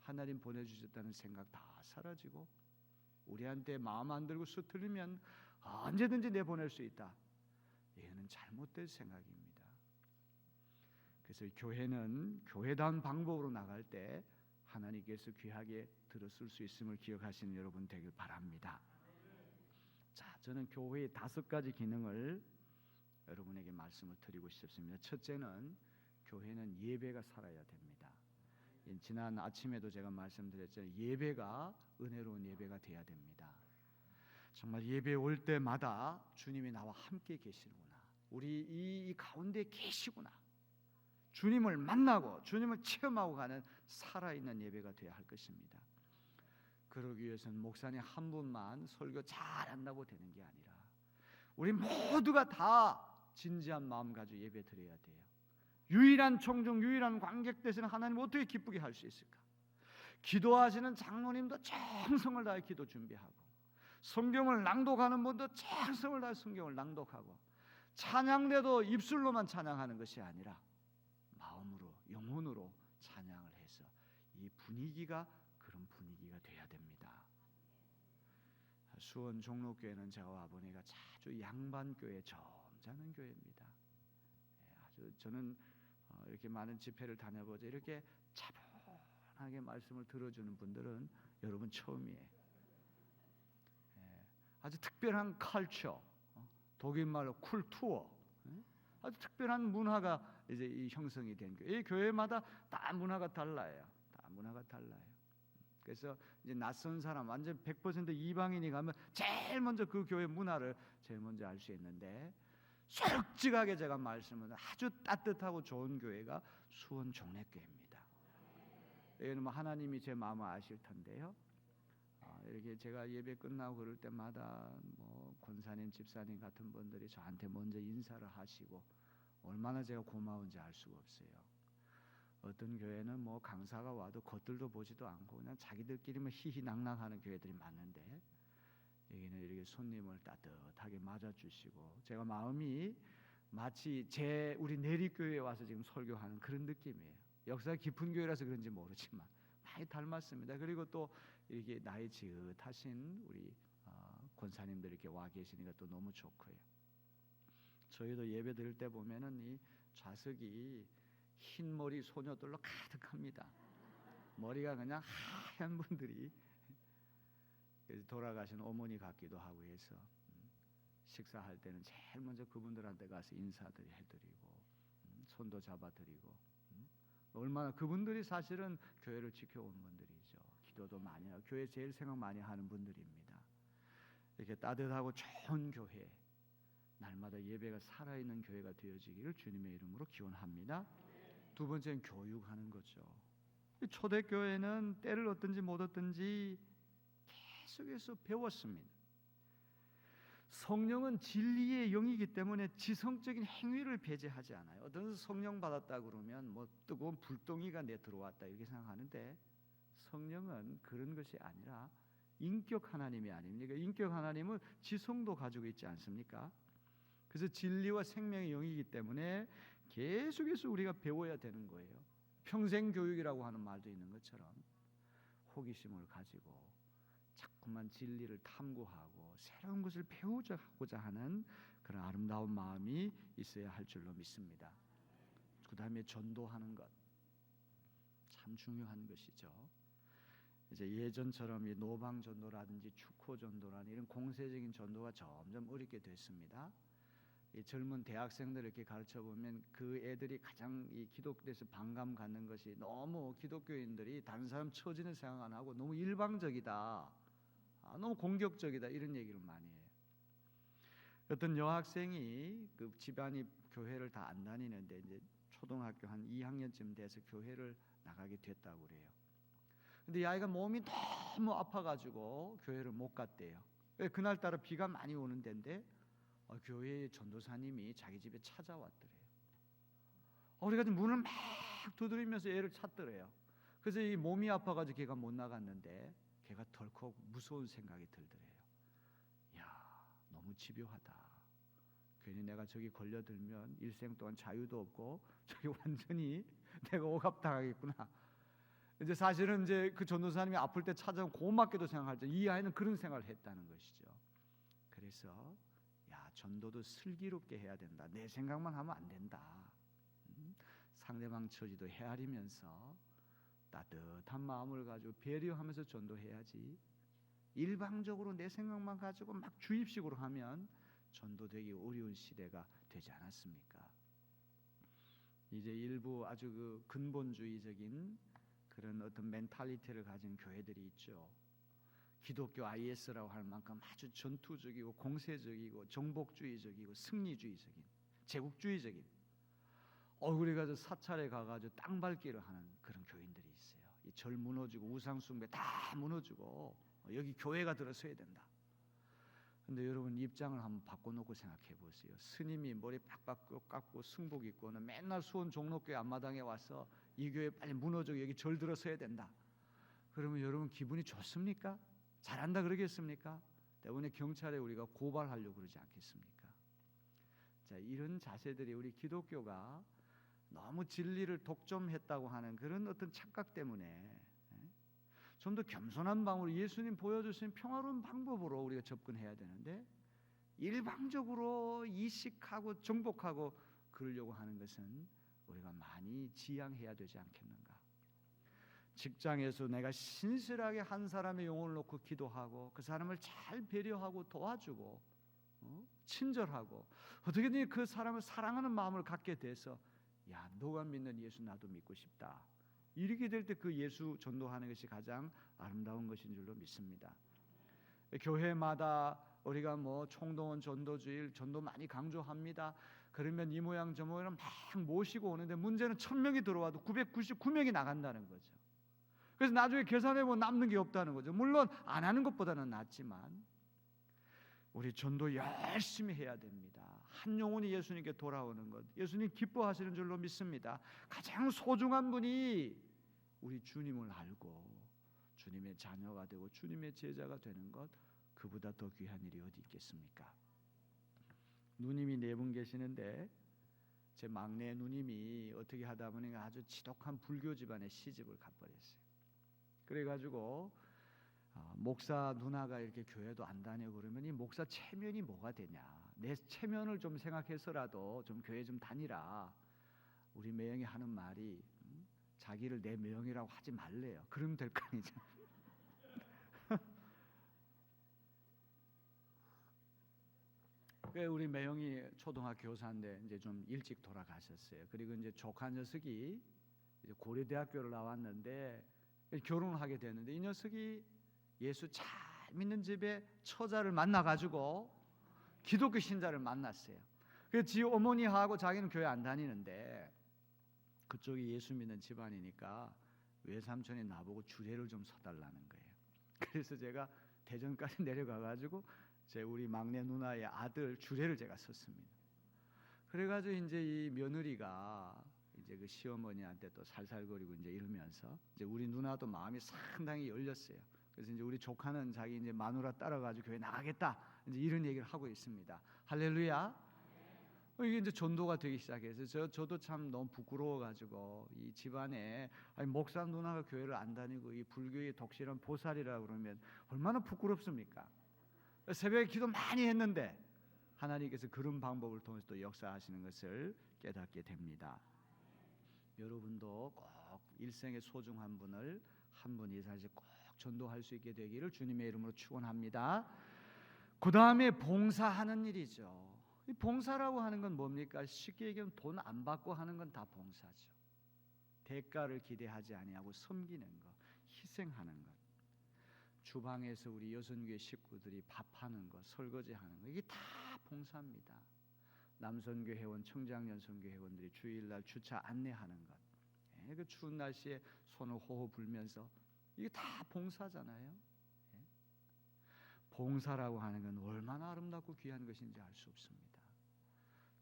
하나님 보내주셨다는 생각 다 사라지고 우리한테 마음 안 들고 수틀리면 언제든지 내보낼 수 있다. 이거는 잘못된 생각입니다. 그래서 교회는 교회다운 방법으로 나갈 때 하나님께서 귀하게 들었을 수 있음을 기억하시는 여러분 되길 바랍니다. 자, 저는 교회의 5가지 기능을 여러분에게 말씀을 드리고 싶습니다. 첫째는 교회는 예배가 살아야 됩니다. 지난 아침에도 제가 말씀드렸잖아요. 예배가 은혜로운 예배가 돼야 됩니다. 정말 예배 올 때마다 주님이 나와 함께 계시구나. 우리 이 가운데 계시구나. 주님을 만나고 주님을 체험하고 가는 살아있는 예배가 되어야 할 것입니다. 그러기 위해서는 목사님 한 분만 설교 잘한다고 되는 게 아니라 우리 모두가 다 진지한 마음 가지고 예배 드려야 돼요. 유일한 청중, 유일한 관객 되시는 하나님 어떻게 기쁘게 할 수 있을까? 기도하시는 장로님도 정성을 다해 기도 준비하고 성경을 낭독하는 분도 정성을 다해 성경을 낭독하고 찬양대도 입술로만 찬양하는 것이 아니라 마음으로 영혼으로 찬양을 해서 이 분위기가 그런 분위기가 돼야 됩니다. 수원 종로교회는 저와 아버지가 자주 양반교회 점잖은 교회입니다. 아주 저는 이렇게 많은 집회를 다녀보자 이렇게 차분하게 말씀을 들어주는 분들은 여러분 처음이에요. 아주 특별한 컬처, 독일 말로 쿨투어, 아주 특별한 문화가 이제 이 형성이 된 교회. 이 교회마다 다 문화가 달라요. 다 문화가 달라요. 그래서 이제 낯선 사람, 완전 100% 이방인이 가면 제일 먼저 그 교회 문화를 제일 먼저 알 수 있는데 솔직하게 제가 말씀을 아주 따뜻하고 좋은 교회가 수원 종례교회입니다. 여기는 뭐 하나님이 제 마음을 아실 텐데요. 이렇게 제가 예배 끝나고 그럴 때마다 뭐 권사님, 집사님 같은 분들이 저한테 먼저 인사를 하시고 얼마나 제가 고마운지 알 수가 없어요. 어떤 교회는 뭐 강사가 와도 겉들도 보지도 않고 그냥 자기들끼리만 희희낙낙하는 교회들이 많은데 여기는 이렇게 손님을 따뜻하게 맞아주시고 제가 마음이 마치 우리 내리교회에 와서 지금 설교하는 그런 느낌이에요. 역사가 깊은 교회라서 그런지 모르지만 많이 닮았습니다. 그리고 또 이렇게 나이 지긋하신 우리 권사님들이 이렇게 와 계시니까 또 너무 좋고요. 저희도 예배 드릴 때 보면은 이 좌석이 흰머리 소녀들로 가득합니다. 머리가 그냥 하얀 분들이 돌아가신 어머니 같기도 하고 해서 식사할 때는 제일 먼저 그분들한테 가서 인사들 해드리고 손도 잡아드리고 얼마나 그분들이 사실은 교회를 지켜온 분들이죠. 기도도 많이 하고 교회 제일 생각 많이 하는 분들입니다. 이렇게 따뜻하고 좋은 교회, 날마다 예배가 살아있는 교회가 되어지기를 주님의 이름으로 기원합니다. 두 번째는 교육하는 거죠. 초대교회는 때를 얻든지 못 얻든지 계속해서 배웠습니다. 성령은 진리의 영이기 때문에 지성적인 행위를 배제하지 않아요. 어떤 성령 받았다 그러면 뭐 뜨거운 불덩이가 내 들어왔다 이렇게 생각하는데 성령은 그런 것이 아니라 인격 하나님이 아닙니까? 인격 하나님은 지성도 가지고 있지 않습니까? 그래서 진리와 생명의 영이기 때문에 계속해서 우리가 배워야 되는 거예요. 평생 교육이라고 하는 말도 있는 것처럼 호기심을 가지고 자꾸만 진리를 탐구하고 새로운 것을 배우고자 하는 그런 아름다운 마음이 있어야 할 줄로 믿습니다. 그 다음에 전도하는 것 참 중요한 것이죠. 이제 예전처럼 이 노방 전도라든지 축호 전도라는 이런 공세적인 전도가 점점 어렵게 됐습니다. 이 젊은 대학생들 이렇게 가르쳐 보면 그 애들이 가장 이 기독교에서 반감 갖는 것이 너무 기독교인들이 다른 사람 처지는 생각 안 하고 너무 일방적이다, 너무 공격적이다 이런 얘기를 많이 해요. 어떤 여학생이 그 집안이 교회를 다 안 다니는데 이제 초등학교 한 2학년쯤 돼서 교회를 나가게 됐다고 그래요. 근데 이 아이가 몸이 너무 아파가지고 교회를 못 갔대요. 그날따라 비가 많이 오는 데인데 교회의 전도사님이 자기 집에 찾아왔더래요. 그래가지고 문을 막 두드리면서 애를 찾더래요. 그래서 이 몸이 아파가지고 걔가 못 나갔는데 걔가 덜컥 무서운 생각이 들더래요. 야, 너무 집요하다. 괜히 내가 저기 걸려들면 일생 동안 자유도 없고 저기 완전히 내가 억압당하겠구나. 이제 사실은 이제 그 전도사님이 아플 때 찾아온 고맙게도 생각할 때 이 아이는 그런 생각을 했다는 것이죠. 그래서 야, 전도도 슬기롭게 해야 된다. 내 생각만 하면 안 된다. 상대방 처지도 헤아리면서 따뜻한 마음을 가지고 배려하면서 전도해야지. 일방적으로 내 생각만 가지고 막 주입식으로 하면 전도되기 어려운 시대가 되지 않았습니까? 이제 일부 아주 그 근본주의적인 그런 어떤 멘탈리티를 가진 교회들이 있죠. 기독교 IS라고 할 만큼 아주 전투적이고 공세적이고 정복주의적이고 승리주의적인 제국주의적인 그래가지고 사찰에 가가지고 땅 밟기를 하는 그런 교인들이 있어요. 이 절 무너지고 우상숭배 다 무너지고 여기 교회가 들어서야 된다. 근데 여러분 입장을 한번 바꿔놓고 생각해 보세요. 스님이 머리 빡빡 깎고 승복 입고는 맨날 수원 종로교회 앞마당에 와서 이 교회 빨리 무너지고 여기 절 들어서야 된다. 그러면 여러분 기분이 좋습니까? 잘한다 그러겠습니까? 때문에 경찰에 우리가 고발하려고 그러지 않겠습니까? 자, 이런 자세들이 우리 기독교가 너무 진리를 독점했다고 하는 그런 어떤 착각 때문에 좀 더 겸손한 방법으로 예수님 보여주신 평화로운 방법으로 우리가 접근해야 되는데 일방적으로 이식하고 정복하고 그러려고 하는 것은 우리가 많이 지양해야 되지 않겠는가? 직장에서 내가 신실하게 한 사람의 영혼을 놓고 기도하고 그 사람을 잘 배려하고 도와주고 친절하고 어떻게든 그 사람을 사랑하는 마음을 갖게 돼서 야, 너가 믿는 예수 나도 믿고 싶다. 이렇게 될 때 그 예수 전도하는 것이 가장 아름다운 것인 줄로 믿습니다. 교회마다 우리가 뭐 총동원 전도주일 전도 많이 강조합니다. 그러면 이 모양 저 모양 막 모시고 오는데 문제는 1000명이 들어와도 999명이 나간다는 거죠. 그래서 나중에 계산해보면 남는 게 없다는 거죠. 물론 안 하는 것보다는 낫지만 우리 전도 열심히 해야 됩니다. 한 영혼이 예수님께 돌아오는 것, 예수님 기뻐하시는 줄로 믿습니다. 가장 소중한 분이 우리 주님을 알고 주님의 자녀가 되고 주님의 제자가 되는 것, 그보다 더 귀한 일이 어디 있겠습니까? 누님이 4분 계시는데 제 막내 누님이 어떻게 하다 보니 아주 지독한 불교 집안에 시집을 가버렸어요. 그래가지고 목사 누나가 이렇게 교회도 안 다니고 그러면 이 목사 체면이 뭐가 되냐? 내 체면을 좀 생각해서라도 좀 교회 좀 다니라. 우리 매형이 하는 말이 자기를 내 매형이라고 하지 말래요. 그러면 될 거 아니죠. 우리 매형이 초등학교 교사인데 이제 좀 일찍 돌아가셨어요. 그리고 이제 조카 녀석이 이제 고려대학교를 나왔는데 결혼을 하게 됐는데 이 녀석이 예수 잘 믿는 집에 처자를 만나가지고 기독교 신자를 만났어요. 그래서 지 어머니하고 자기는 교회 안 다니는데 그쪽이 예수 믿는 집안이니까 외삼촌이 나보고 주례를 좀 서달라는 거예요. 그래서 제가 대전까지 내려가가지고 제 우리 막내 누나의 아들 주례를 제가 섰습니다. 그래가지고 이제 이 며느리가 이제 그 시어머니한테 또 살살거리고 이제 이러면서 이제 우리 누나도 마음이 상당히 열렸어요. 그래서 이제 우리 조카는 자기 이제 마누라 따라가지고 교회 나가겠다 이제 이런 얘기를 하고 있습니다. 할렐루야. 이게 이제 전도가 되기 시작해서 저도 참 너무 부끄러워가지고 이 집안에 목사 누나가 교회를 안 다니고 이 불교의 독실한 보살이라 그러면 얼마나 부끄럽습니까? 새벽에 기도 많이 했는데 하나님께서 그런 방법을 통해서 또 역사하시는 것을 깨닫게 됩니다. 여러분도 꼭 일생의 소중한 분을 한 분 이상씩 꼭 전도할 수 있게 되기를 주님의 이름으로 축원합니다. 그 다음에 봉사하는 일이죠. 이 봉사라고 하는 건 뭡니까? 쉽게 얘기하면 돈 안 받고 하는 건 다 봉사죠. 대가를 기대하지 아니하고 섬기는 것, 희생하는 것. 주방에서 우리 여선교회 식구들이 밥하는 것, 설거지하는 것, 이게 다 봉사입니다. 남선교 회원, 청장년 선교 회원들이 주일날 주차 안내하는 것, 그 추운 날씨에 손을 호호 불면서 이게 다 봉사잖아요. 봉사라고 하는 건 얼마나 아름답고 귀한 것인지 알 수 없습니다.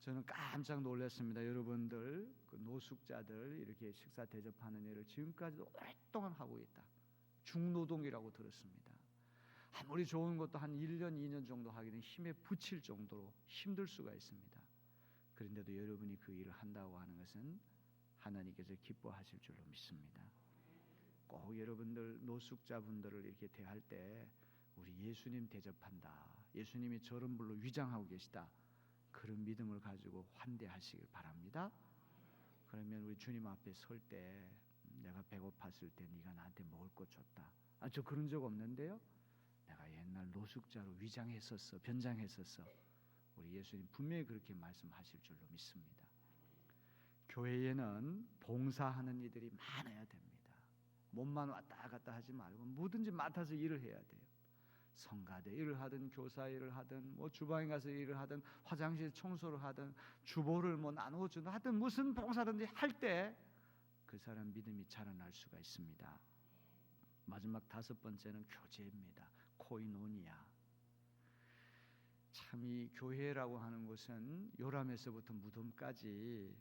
저는 깜짝 놀랐습니다. 여러분들 그 노숙자들 이렇게 식사 대접하는 일을 지금까지도 오랫동안 하고 있다. 중노동이라고 들었습니다. 아무리 좋은 것도 한 1년, 2년 정도 하기는 힘에 부칠 정도로 힘들 수가 있습니다. 그런데도 여러분이 그 일을 한다고 하는 것은 하나님께서 기뻐하실 줄로 믿습니다. 꼭 여러분들 노숙자분들을 이렇게 대할 때 우리 예수님 대접한다, 예수님이 저런 분로 위장하고 계시다, 그런 믿음을 가지고 환대하시길 바랍니다. 그러면 우리 주님 앞에 설 때 내가 배고팠을 때 네가 나한테 먹을 것 줬다. 저 그런 적 없는데요. 내가 옛날 노숙자로 위장했었어, 변장했었어. 우리 예수님 분명히 그렇게 말씀하실 줄로 믿습니다. 교회에는 봉사하는 이들이 많아야 됩니다. 몸만 왔다 갔다 하지 말고 뭐든지 맡아서 일을 해야 돼요. 성가대 일을 하든 교사 일을 하든 뭐 주방에 가서 일을 하든 화장실 청소를 하든 주보를 뭐 나누어 주든 하든 무슨 봉사든지 할 때 그 사람 믿음이 자라날 수가 있습니다. 마지막 5번째는 교제입니다. 코이노니아. 참 이 교회라고 하는 것은 요람에서부터 무덤까지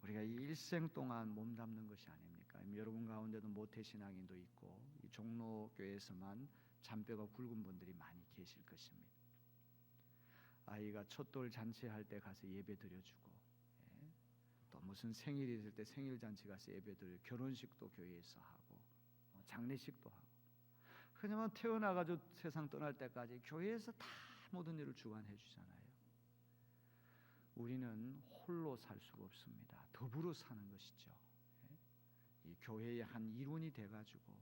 우리가 일생 동안 몸담는 것이 아닙니까? 여러분 가운데도 모태신앙인도 있고 이 종로교회에서만 잔뼈가 굵은 분들이 많이 계실 것입니다. 아이가 첫돌 잔치할 때 가서 예배 드려주고, 또 무슨 생일이 있을 때 생일 잔치 가서 예배 드려, 결혼식도 교회에서 하고, 장례식도 하고. 그냥 태어나가지고 세상 떠날 때까지 교회에서 다 모든 일을 주관해 주잖아요. 우리는 홀로 살 수가 없습니다. 더불어 사는 것이죠. 이 교회의 한 일원이 돼가지고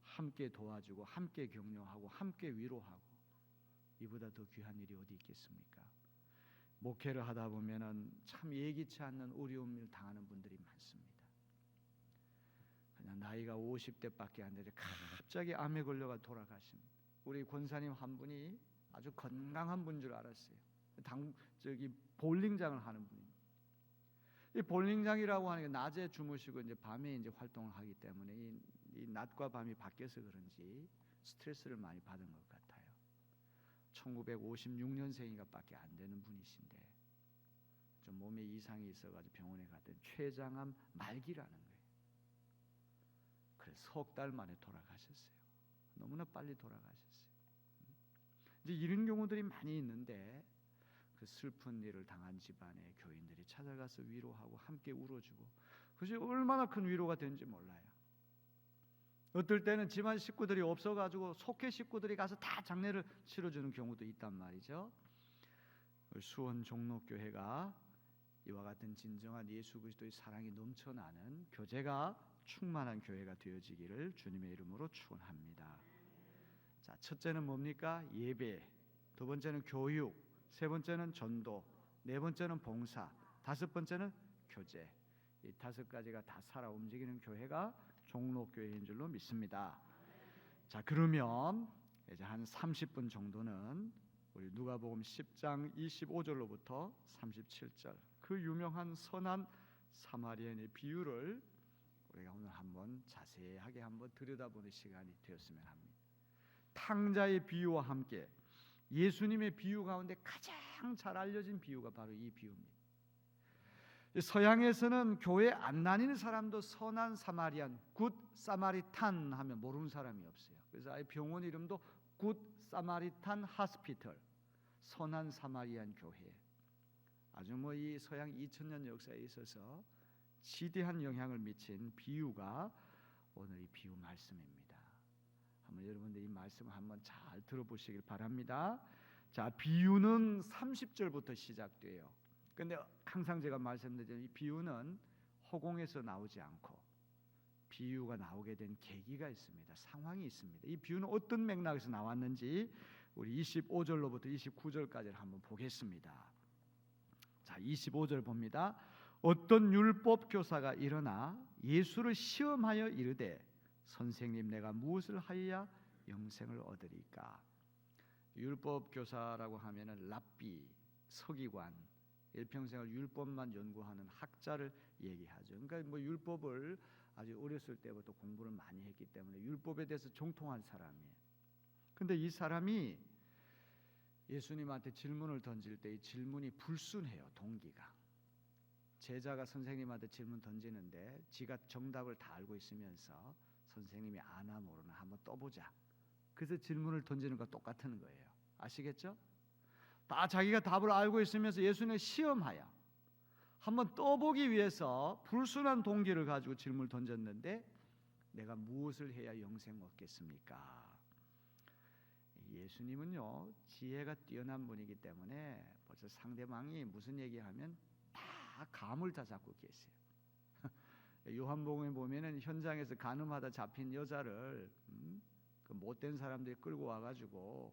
함께 도와주고 함께 격려하고 함께 위로하고, 이보다 더 귀한 일이 어디 있겠습니까? 목회를 하다 보면은 참 예기치 않는 어려움을 당하는 분들이 많습니다. 그냥 나이가 50대밖에 안 되는데 갑자기 암에 걸려가 돌아가신 우리 권사님 한 분이 아주 건강한 분인 줄 알았어요. 볼링장을 하는 분입니다. 이 볼링장이라고 하는 게 낮에 주무시고 이제 밤에 이제 활동을 하기 때문에 이 낮과 밤이 바뀌어서 그런지 스트레스를 많이 받은 것 같아요. 1956년생인가밖에 안 되는 분이신데 좀 몸에 이상이 있어가지고 병원에 갔더니 췌장암 말기라는 거예요. 그래서 석 달 만에 돌아가셨어요. 너무나 빨리 돌아가셨어요. 이제 이런 경우들이 많이 있는데 그 슬픈 일을 당한 집안에 교인들이 찾아가서 위로하고 함께 울어주고, 그것이 얼마나 큰 위로가 되는지 몰라요. 어떨 때는 집안 식구들이 없어가지고 속회 식구들이 가서 다 장례를 치러주는 경우도 있단 말이죠. 수원 종로교회가 이와 같은 진정한 예수 그리스도의 사랑이 넘쳐나는 교제가 충만한 교회가 되어지기를 주님의 이름으로 축원합니다. 자, 첫째는 뭡니까? 예배. 두 번째는 교육. 세 번째는 전도. 네 번째는 봉사. 다섯 번째는 교제. 이 5가지가 다 살아 움직이는 교회가 종로교회인 줄로 믿습니다. 자, 그러면 이제 한 30분 정도는 우리 누가복음 10장 25절로부터 37절 그 유명한 선한 사마리아인의 비유를 우리가 오늘 한번 자세하게 한번 들여다보는 시간이 되었으면 합니다. 탕자의 비유와 함께 예수님의 비유 가운데 가장 잘 알려진 비유가 바로 이 비유입니다. 서양에서는 교회 안 다니는 사람도 선한 사마리안, 굿 사마리탄 하면 모르는 사람이 없어요. 그래서 아예 병원 이름도 굿 사마리탄 하스피털, 선한 사마리안 교회. 아주 뭐 이 서양 2000년 역사에 있어서 지대한 영향을 미친 비유가 오늘 이 비유 말씀입니다. 한번 여러분들 이 말씀을 한번 잘 들어보시길 바랍니다. 자, 비유는 30절부터 시작돼요. 근데 항상 제가 말씀드리는 이 비유는 허공에서 나오지 않고 비유가 나오게 된 계기가 있습니다. 상황이 있습니다. 이 비유는 어떤 맥락에서 나왔는지 우리 25절로부터 29절까지를 한번 보겠습니다. 자, 25절 봅니다. 어떤 율법 교사가 일어나 예수를 시험하여 이르되 선생님, 내가 무엇을 하여야 영생을 얻으리까? 율법 교사라고 하면은 랍비, 서기관, 일평생을 율법만 연구하는 학자를 얘기하죠. 그러니까 뭐 율법을 아주 어렸을 때부터 공부를 많이 했기 때문에 율법에 대해서 정통한 사람이에요. 근데 이 사람이 예수님한테 질문을 던질 때 이 질문이 불순해요. 동기가. 제자가 선생님한테 질문 던지는데 지가 정답을 다 알고 있으면서 선생님이 아나 모르나 한번 떠보자. 그래서 질문을 던지는 거 똑같은 거예요. 아시겠죠? 다 자기가 답을 알고 있으면서 예수님을 시험하여 한번 떠보기 위해서 불순한 동기를 가지고 질문을 던졌는데 내가 무엇을 해야 영생 얻겠습니까? 예수님은요 지혜가 뛰어난 분이기 때문에 벌써 상대방이 무슨 얘기하면 다 감을 다 잡고 계세요. 요한복음에 보면은 현장에서 간음하다 잡힌 여자를 그 못된 사람들이 끌고 와가지고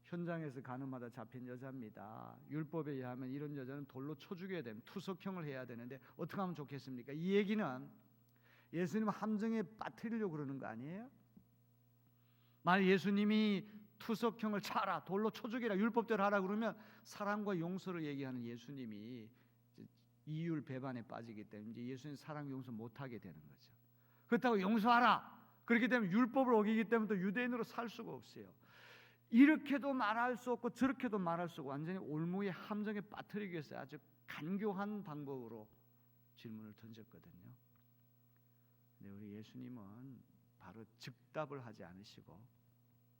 현장에서 간음하다 잡힌 여자입니다. 율법에 의하면 이런 여자는 돌로 쳐 죽여야 되면 투석형을 해야 되는데 어떻게 하면 좋겠습니까? 이 얘기는 예수님 함정에 빠뜨리려고 그러는 거 아니에요? 만약 예수님이 투석형을 차라 돌로 쳐 죽이라 율법대로 하라 그러면 사랑과 용서를 얘기하는 예수님이 이율 배반에 빠지기 때문에 이제 예수님 사랑 용서 못하게 되는 거죠. 그렇다고 용서하라 그렇게 되면 율법을 어기기 때문에 또 유대인으로 살 수가 없어요. 이렇게도 말할 수 없고 저렇게도 말할 수 없고 완전히 올무의 함정에 빠뜨리기 위해서 아주 간교한 방법으로 질문을 던졌거든요. 근데 우리 예수님은 바로 즉답을 하지 않으시고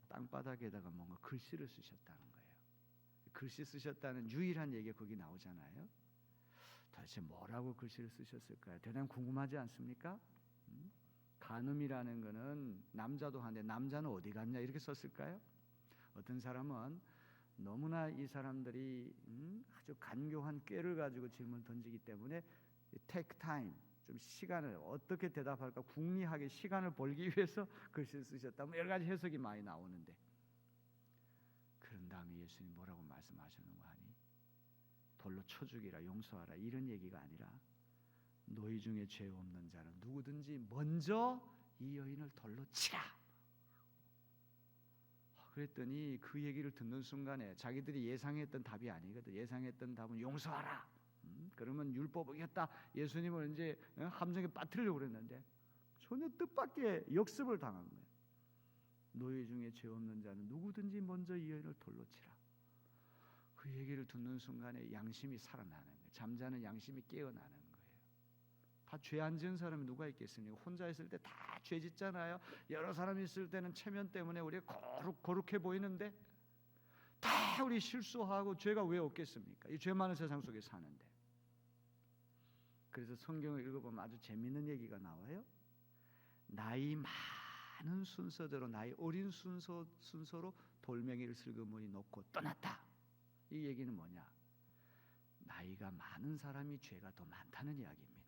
땅바닥에다가 뭔가 글씨를 쓰셨다는 거예요. 글씨 쓰셨다는 유일한 얘기가 거기 나오잖아요. 도대체 뭐라고 글씨를 쓰셨을까요? 대단히 궁금하지 않습니까? 간음이라는 거는 남자도 하는데 남자는 어디 갔냐 이렇게 썼을까요? 어떤 사람은 너무나 이 사람들이 아주 간교한 꾀를 가지고 질문을 던지기 때문에 take time 좀 시간을 어떻게 대답할까 궁리하게 시간을 벌기 위해서 글씨를 쓰셨다. 뭐 여러 가지 해석이 많이 나오는데 그런 다음에 예수님 뭐라고 말씀하셨는 거 아니? 돌로 쳐 죽이라 용서하라 이런 얘기가 아니라 너희 중에 죄 없는 자는 누구든지 먼저 이 여인을 돌로 치라. 그랬더니 그 얘기를 듣는 순간에 자기들이 예상했던 답이 아니거든. 예상했던 답은 용서하라. 그러면 율법 어겼다. 예수님을 이제 함정에 빠뜨리려고 그랬는데 전혀 뜻밖의 역습을 당한 거예요. 너희 중에 죄 없는 자는 누구든지 먼저 이 여인을 돌로 치라. 그 얘기를 듣는 순간에 양심이 살아나는 거예요. 잠자는 양심이 깨어나는 거예요. 다 죄 안 지은 사람이 누가 있겠습니까? 혼자 있을 때 다 죄 짓잖아요. 여러 사람이 있을 때는 체면 때문에 우리가 거룩해 보이는데 다 우리 실수하고 죄가 왜 없겠습니까? 이 죄 많은 세상 속에 사는데. 그래서 성경을 읽어보면 아주 재미있는 얘기가 나와요. 나이 많은 순서대로 나이 어린 순서로 돌멩이를 슬그머니 놓고 떠났다. 이 얘기는 뭐냐? 나이가 많은 사람이 죄가 더 많다는 이야기입니다.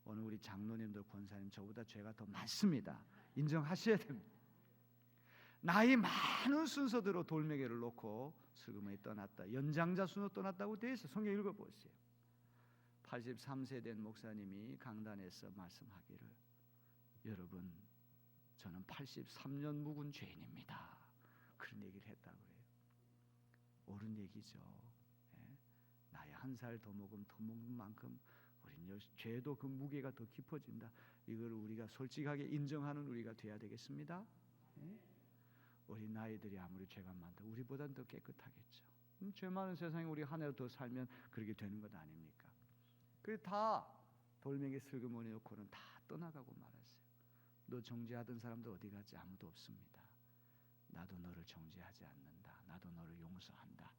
오늘 우리 장로님들 권사님 저보다 죄가 더 많습니다. 인정하셔야 됩니다. 나이 많은 순서대로 돌멩이를 놓고 슬그머니 떠났다. 연장자 순으로 떠났다고 되어 있어요. 성경 읽어보세요. 83세 된 목사님이 강단에서 말씀하기를 여러분 저는 83년 묵은 죄인입니다. 그런 얘기를 했다고 그래요. 옳은 얘기죠. 예? 나이 한 살 더 먹으면 더 먹는 만큼 우리는 죄도 그 무게가 더 깊어진다. 이걸 우리가 솔직하게 인정하는 우리가 돼야 되겠습니다. 예? 우리 나이들이 아무리 죄가 많다 우리보다는 더 깨끗하겠죠. 죄 많은 세상에 우리 한 해로 더 살면 그렇게 되는 것 아닙니까? 그래 다 돌멩이 슬그머니 놓고는 다 떠나가고 말았어요. 너 정죄하던 사람들 어디 갔지? 아무도 없습니다. 나도 너를 정죄하지 않는다. 나도 너를 용서한다.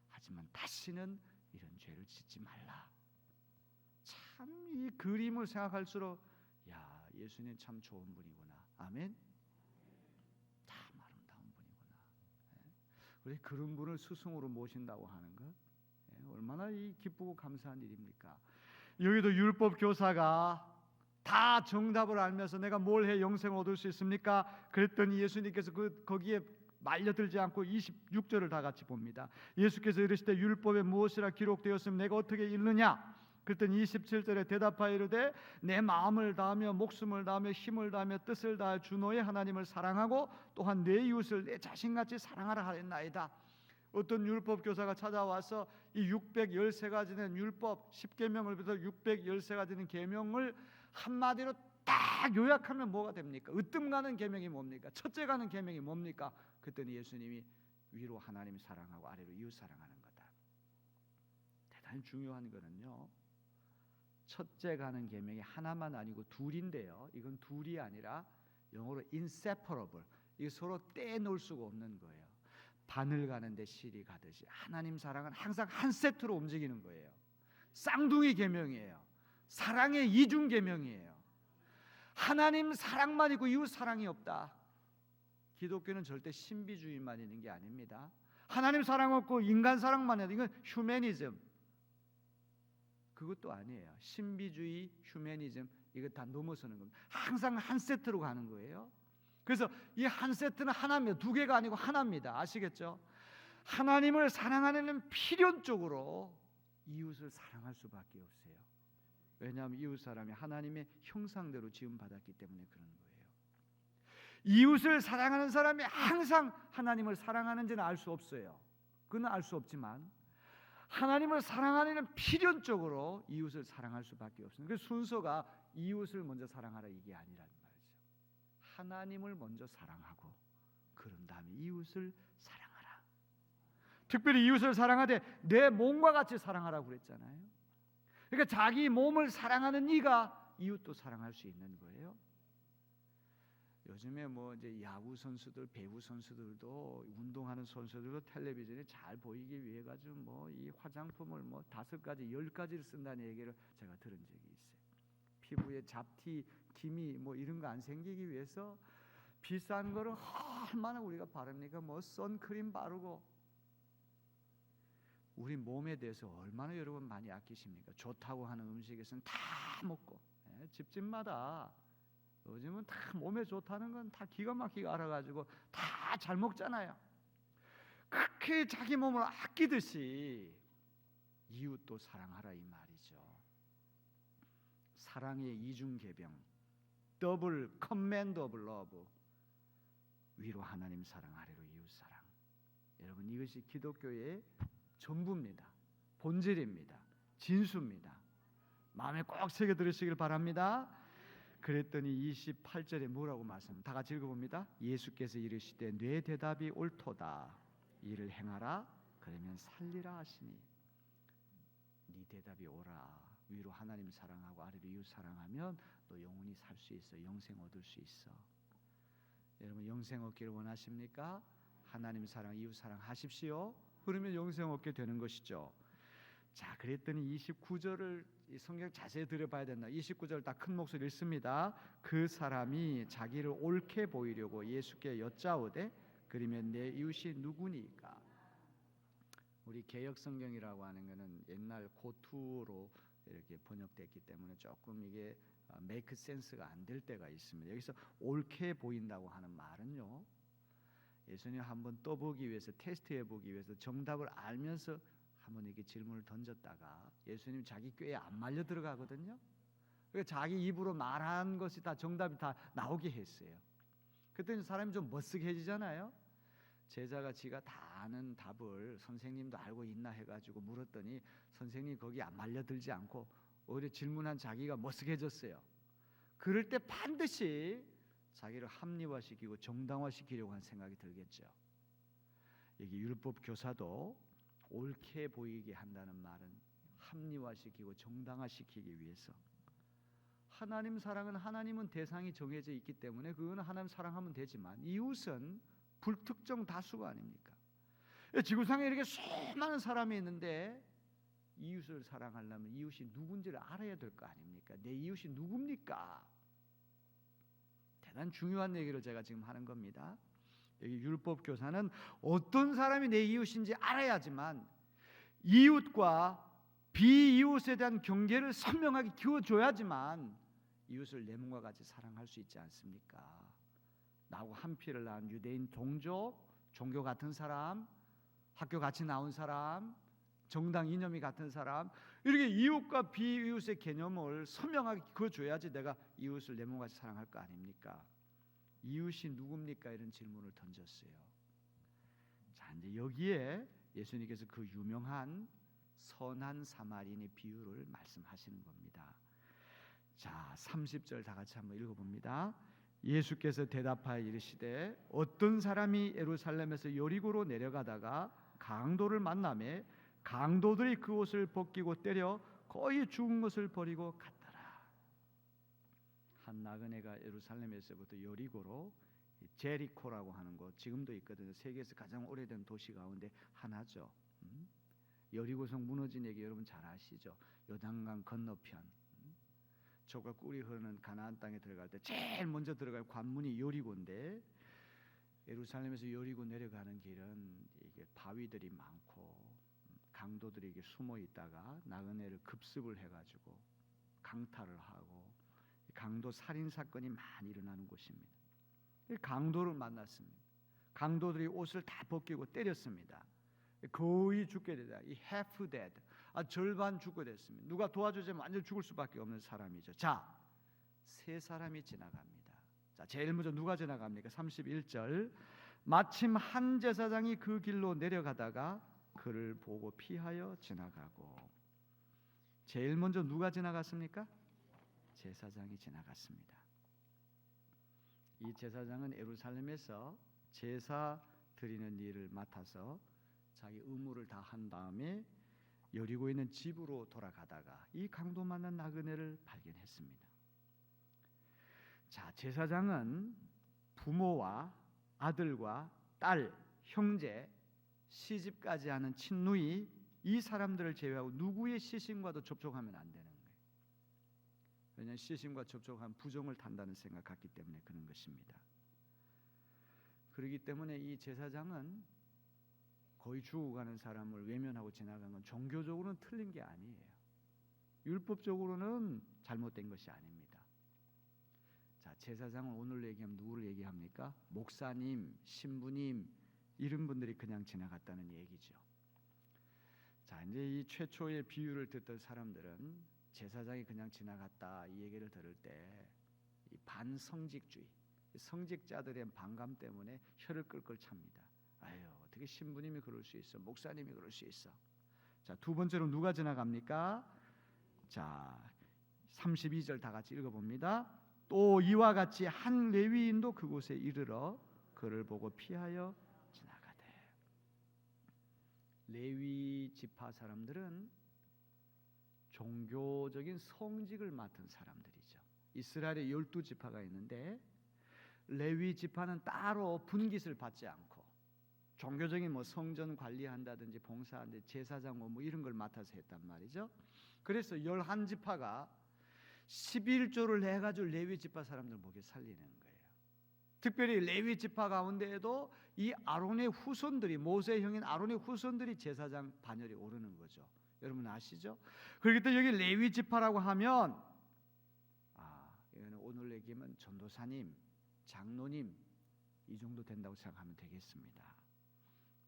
하지만 다시는 이런 죄를 짓지 말라. 참 이 그림을 생각할수록 야 예수님 참 좋은 분이구나. 아멘. 참 아름다운 분이구나. 우리 그런 분을 스승으로 모신다고 하는 것 얼마나 이 기쁘고 감사한 일입니까? 여기도 율법 교사가 다 정답을 알면서 내가 뭘 해 영생을 얻을 수 있습니까? 그랬더니 예수님께서 거기에 말려들지 않고 26절을 다 같이 봅니다. 예수께서 이르시되 율법에 무엇이라 기록되었으면 내가 어떻게 읽느냐? 그랬더니 27절에 대답하여 이르되 내 마음을 다하며 목숨을 다하며 힘을 다하며 뜻을 다하여 주 너의 하나님을 사랑하고 또한 내 이웃을 내 자신같이 사랑하라 하였나이다. 어떤 율법 교사가 찾아와서 이 613가지 된 율법 10계명을 비롯해 613가지 된 계명을 한마디로 딱 요약하면 뭐가 됩니까? 으뜸 가는 계명이 뭡니까? 첫째 가는 계명이 뭡니까? 그랬더니 예수님이 위로 하나님 사랑하고 아래로 이웃 사랑하는 거다. 대단히 중요한 거는요, 첫째 가는 계명이 하나만 아니고 둘인데요, 이건 둘이 아니라 영어로 inseparable, 이게 서로 떼놓을 수가 없는 거예요. 바늘 가는데 실이 가듯이 하나님 사랑은 항상 한 세트로 움직이는 거예요. 쌍둥이 계명이에요. 사랑의 이중 계명이에요. 하나님 사랑만 있고 이웃 사랑이 없다. 기독교는 절대 신비주의만 있는 게 아닙니다. 하나님 사랑 없고 인간 사랑만 해도 이건 휴머니즘, 그것도 아니에요. 신비주의, 휴머니즘, 이거 다 넘어서는 겁니다. 항상 한 세트로 가는 거예요. 그래서 이 한 세트는 하나입니다. 두 개가 아니고 하나입니다. 아시겠죠? 하나님을 사랑하는 필연적으로 이웃을 사랑할 수밖에 없어요. 왜냐하면 이웃 사람이 하나님의 형상대로 지음받았기 때문에 그런 거예요. 이웃을 사랑하는 사람이 항상 하나님을 사랑하는지는 알 수 없어요. 그건 알 수 없지만 하나님을 사랑하는 필연적으로 이웃을 사랑할 수밖에 없습니다. 그 순서가 이웃을 먼저 사랑하라 이게 아니란 말이죠. 하나님을 먼저 사랑하고 그런 다음에 이웃을 사랑하라. 특별히 이웃을 사랑하되 내 몸과 같이 사랑하라고 그랬잖아요. 그러니까 자기 몸을 사랑하는 이가 이웃도 사랑할 수 있는 거예요. 요즘에 뭐 이제 야구 선수들, 배구 선수들도, 운동하는 선수들도 텔레비전에 잘 보이기 위해 가지고 뭐 이 화장품을 뭐 5가지, 10가지를 쓴다는 얘기를 제가 들은 적이 있어요. 피부에 잡티, 기미 뭐 이런 거 안 생기기 위해서 비싼 거를 얼마나 우리가 바릅니까? 뭐 선크림 바르고. 우리 몸에 대해서 얼마나 여러분 많이 아끼십니까? 좋다고 하는 음식에서는 다 먹고, 집집마다 요즘은 다 몸에 좋다는 건 다 기가 막히게 알아가지고 다 잘 먹잖아요. 그렇게 자기 몸을 아끼듯이 이웃도 사랑하라 이 말이죠. 사랑의 이중계병, 더블 커맨드 오브 러브, 위로 하나님 사랑, 아래로 이웃 사랑. 여러분, 이것이 기독교의 전부입니다. 본질입니다. 진수입니다. 마음에 꼭 새겨 들으시길 바랍니다. 그랬더니 28절에 뭐라고 말씀합니다. 다 같이 읽어봅니다. 예수께서 이르시되 내 대답이 옳도다. 이를 행하라. 그러면 살리라 하시니. 네 대답이 옳아. 위로 하나님 사랑하고 아래로 이웃 사랑하면 너 영원히 살 수 있어. 영생 얻을 수 있어. 여러분, 영생 얻기를 원하십니까? 하나님 사랑, 이웃 사랑 하십시오. 그러면 영생 얻게 되는 것이죠. 자, 그랬더니 29절을 성경 자세히 들여봐야 된다. 29절 다 큰 목소리 읽습니다. 그 사람이 자기를 옳게 보이려고 예수께 여짜오되 그러면 내 이웃이 누구니까? 우리 개역 성경이라고 하는 것은 옛날 고투로 이렇게 번역됐기 때문에 조금 이게 메이크 센스가 안 될 때가 있습니다. 여기서 옳게 보인다고 하는 말은요, 예수님 한번 떠보기 위해서, 테스트해 보기 위해서 정답을 알면서 한번 이렇게 질문을 던졌다가 예수님 자기 꾀에 안 말려 들어가거든요. 그러니까 자기 입으로 말한 것이 다 정답이 다 나오게 했어요. 그때는 사람이 좀 머쓱해지잖아요. 제자가 지가 다 아는 답을 선생님도 알고 있나 해가지고 물었더니 선생님 거기 안 말려들지 않고 오히려 질문한 자기가 머쓱해졌어요. 그럴 때 반드시 자기를 합리화시키고 정당화시키려고 한 생각이 들겠죠. 여기 율법 교사도 옳게 보이게 한다는 말은 합리화시키고 정당화시키기 위해서. 하나님 사랑은, 하나님은 대상이 정해져 있기 때문에 그거는 하나님 사랑하면 되지만 이웃은 불특정 다수가 아닙니까? 지구상에 이렇게 수많은 사람이 있는데 이웃을 사랑하려면 이웃이 누군지를 알아야 될 거 아닙니까? 내 이웃이 누굽니까? 대단히 중요한 얘기를 제가 지금 하는 겁니다. 여기 율법 교사는 어떤 사람이 내 이웃인지 알아야지만 이웃과 비이웃에 대한 경계를 선명하게 그어줘야지만 이웃을 내 몸과 같이 사랑할 수 있지 않습니까? 나하고 한 피를 낳은 유대인 동족, 종교 같은 사람, 학교 같이 나온 사람, 정당 이념이 같은 사람, 이렇게 이웃과 비이웃의 개념을 선명하게 그어줘야지 내가 이웃을 내 몸과 같이 사랑할 거 아닙니까? 이웃이 누굽니까? 이런 질문을 던졌어요. 자, 이제 여기에 예수님께서 그 유명한 선한 사마리인의 비유를 말씀하시는 겁니다. 자, 30절 다 같이 한번 읽어봅니다. 예수께서 대답하여 이르시되 어떤 사람이 예루살렘에서 여리고로 내려가다가 강도를 만나매 강도들이 그 옷을 벗기고 때려 거의 죽은 것을 버리고 갔더라. 한 나그네가 예루살렘에서부터 여리고로, 제리코라고 하는 곳 지금도 있거든요. 세계에서 가장 오래된 도시 가운데 하나죠. 여리고성 무너진 얘기 여러분 잘 아시죠? 요단강 건너편, 저가 꿀이 흐르는 가나안 땅에 들어갈 때 제일 먼저 들어갈 관문이 여리고인데, 예루살렘에서 여리고 내려가는 길은 이게 바위들이 많고 강도들이 이게 숨어 있다가 나그네를 급습을 해가지고 강탈을 하고 강도 살인 사건이 많이 일어나는 곳입니다. 강도를 만났습니다. 강도들이 옷을 다 벗기고 때렸습니다. 거의 죽게 되다. 이 half dead, 절반 죽게 됐습니다. 누가 도와주자면 완전 죽을 수밖에 없는 사람이죠. 자, 세 사람이 지나갑니다. 자, 제일 먼저 누가 지나갑니까? 31절. 마침 한 제사장이 그 길로 내려가다가 그를 보고 피하여 지나가고. 제일 먼저 누가 지나갔습니까? 제사장이 지나갔습니다. 이 제사장은 예루살렘에서 제사 드리는 일을 맡아서 자기 의무를 다 한 다음에 여리고 있는 집으로 돌아가다가 이 강도 만난 나그네를 발견했습니다. 자, 제사장은 부모와 아들과 딸, 형제, 시집까지 하는 친누이, 이 사람들을 제외하고 누구의 시신과도 접촉하면 안 되는 거예요. 왜냐하면 시신과 접촉하면 부정을 탄다는 생각 갖기 때문에 그런 것입니다. 그렇기 때문에 이 제사장은 거의 죽어가는 사람을 외면하고 지나간 건 종교적으로는 틀린 게 아니에요. 율법적으로는 잘못된 것이 아닙니다. 자, 제사장은 오늘 얘기하면 누구를 얘기합니까? 목사님, 신부님 이런 분들이 그냥 지나갔다는 얘기죠. 자, 이제 이 최초의 비유를 듣던 사람들은 제사장이 그냥 지나갔다 이 얘기를 들을 때 이 반성직주의, 성직자들의 반감 때문에 혀를 끌끌 찹니다. 아유, 어떻게 신부님이 그럴 수 있어? 목사님이 그럴 수 있어? 자, 두 번째로 누가 지나갑니까? 자, 32절 다 같이 읽어봅니다. 또 이와 같이 한 레위인도 그곳에 이르러 그를 보고 피하여 지나가되. 레위 지파 사람들은 종교적인 성직을 맡은 사람들이죠. 이스라엘에 12지파가 있는데 레위 지파는 따로 분깃을 받지 않고 종교적인 뭐 성전 관리한다든지 봉사하는데 제사장 뭐 이런 걸 맡아서 했단 말이죠. 그래서 11지파가 11조를 해가지고 레위 지파 사람들 목에 살리는 거예요. 특별히 레위 지파 가운데에도 이 아론의 후손들이, 모세의 형인 아론의 후손들이 제사장 반열에 오르는 거죠. 여러분 아시죠? 그렇기 때문에 여기 레위 지파라고 하면 이거는 오늘 얘기하면 전도사님, 장로님 이 정도 된다고 생각하면 되겠습니다.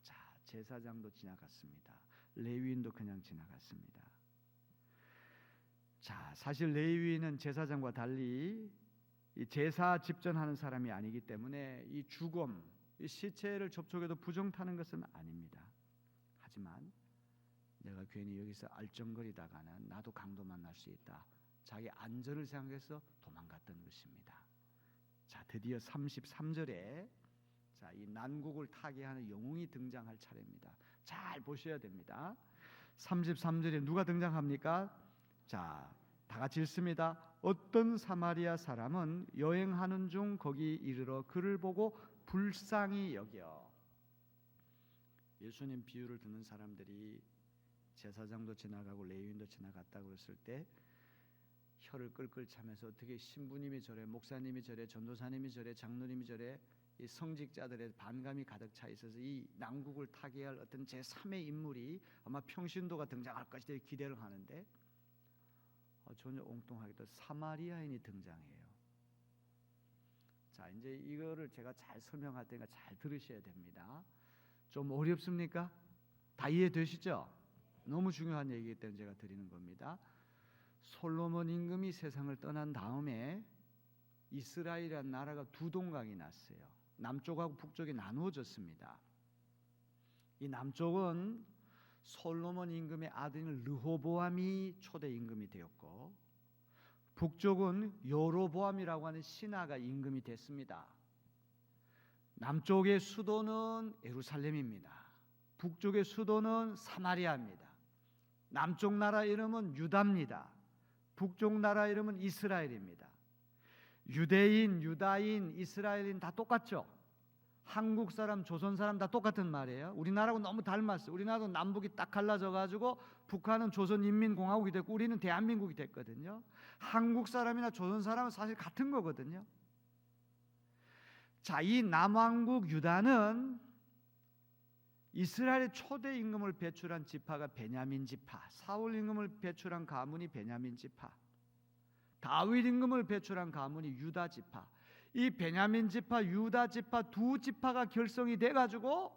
자, 제사장도 지나갔습니다. 레위인도 그냥 지나갔습니다. 자, 사실 레위인은 제사장과 달리 이 제사 집전하는 사람이 아니기 때문에 이 죽음, 이 시체를 접촉해도 부정 타는 것은 아닙니다. 하지만 내가 괜히 여기서 알쩡거리다가는 나도 강도 만날 수 있다. 자기 안전을 생각해서 도망갔던 것입니다. 자, 드디어 33절에 자, 이 난국을 타개하는 영웅이 등장할 차례입니다. 잘 보셔야 됩니다. 33절에 누가 등장합니까? 자, 다 같이 읽습니다. 어떤 사마리아 사람은 여행하는 중 거기 이르러 그를 보고 불쌍히 여겨. 예수님 비유를 듣는 사람들이 제사장도 지나가고 레위인도 지나갔다고 그랬을 때 혀를 끌끌 차면서 어떻게 신부님이 저래, 목사님이 저래, 전도사님이 저래, 장로님이 저래, 이 성직자들의 반감이 가득 차 있어서 이 난국을 타개할 어떤 제3의 인물이 아마 평신도가 등장할 것이다 기대를 하는데 전혀 엉뚱하게도 사마리아인이 등장해요. 자, 이제 이거를 제가 잘 설명할 테니까 잘 들으셔야 됩니다. 좀 어렵습니까? 다 이해되시죠? 너무 중요한 얘기이기 때문에 제가 드리는 겁니다. 솔로몬 임금이 세상을 떠난 다음에 이스라엘이라는 나라가 두 동강이 났어요. 남쪽하고 북쪽이 나누어졌습니다. 이 남쪽은 솔로몬 임금의 아들인 르호보암이 초대 임금이 되었고, 북쪽은 여로보암이라고 하는 신하가 임금이 됐습니다. 남쪽의 수도는 예루살렘입니다. 북쪽의 수도는 사마리아입니다. 남쪽 나라 이름은 유다입니다. 북쪽 나라 이름은 이스라엘입니다. 유대인, 유다인, 이스라엘인 다 똑같죠? 한국 사람, 조선 사람 다 똑같은 말이에요. 우리나라하고 너무 닮았어요. 우리나라도 남북이 딱 갈라져 가지고 북한은 조선인민공화국이 됐고 우리는 대한민국이 됐거든요. 한국 사람이나 조선 사람은 사실 같은 거거든요. 자, 이 남왕국 유다는 이스라엘의 초대 임금을 배출한 지파가 베냐민 지파, 사울 임금을 배출한 가문이 베냐민 지파, 다윗 임금을 배출한 가문이 유다 지파. 이 베냐민 지파, 유다 지파 두 지파가 결성이 돼가지고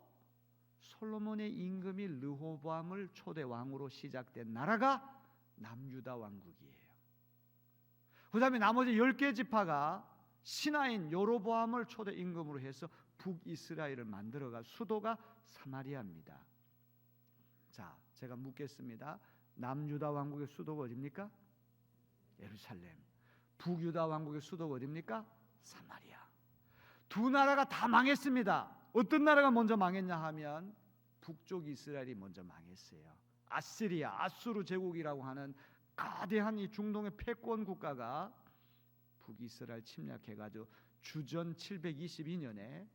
솔로몬의 임금이 르호보암을 초대 왕으로 시작된 나라가 남유다 왕국이에요. 그 다음에 나머지 10개 지파가 신하인 여로보암을 초대 임금으로 해서 북이스라엘을 만들어가 수도가 사마리아입니다. 자, 제가 묻겠습니다. 남유다 왕국의 수도가 어디입니까? 예루살렘. 북유다 왕국의 수도가 어디입니까? 사마리아. 두 나라가 다 망했습니다. 어떤 나라가 먼저 망했냐 하면 북쪽 이스라엘이 먼저 망했어요. 아시리아, 아수르 제국이라고 하는 거대한 이 중동의 패권 국가가 북이스라엘 침략해가지고 주전 722년에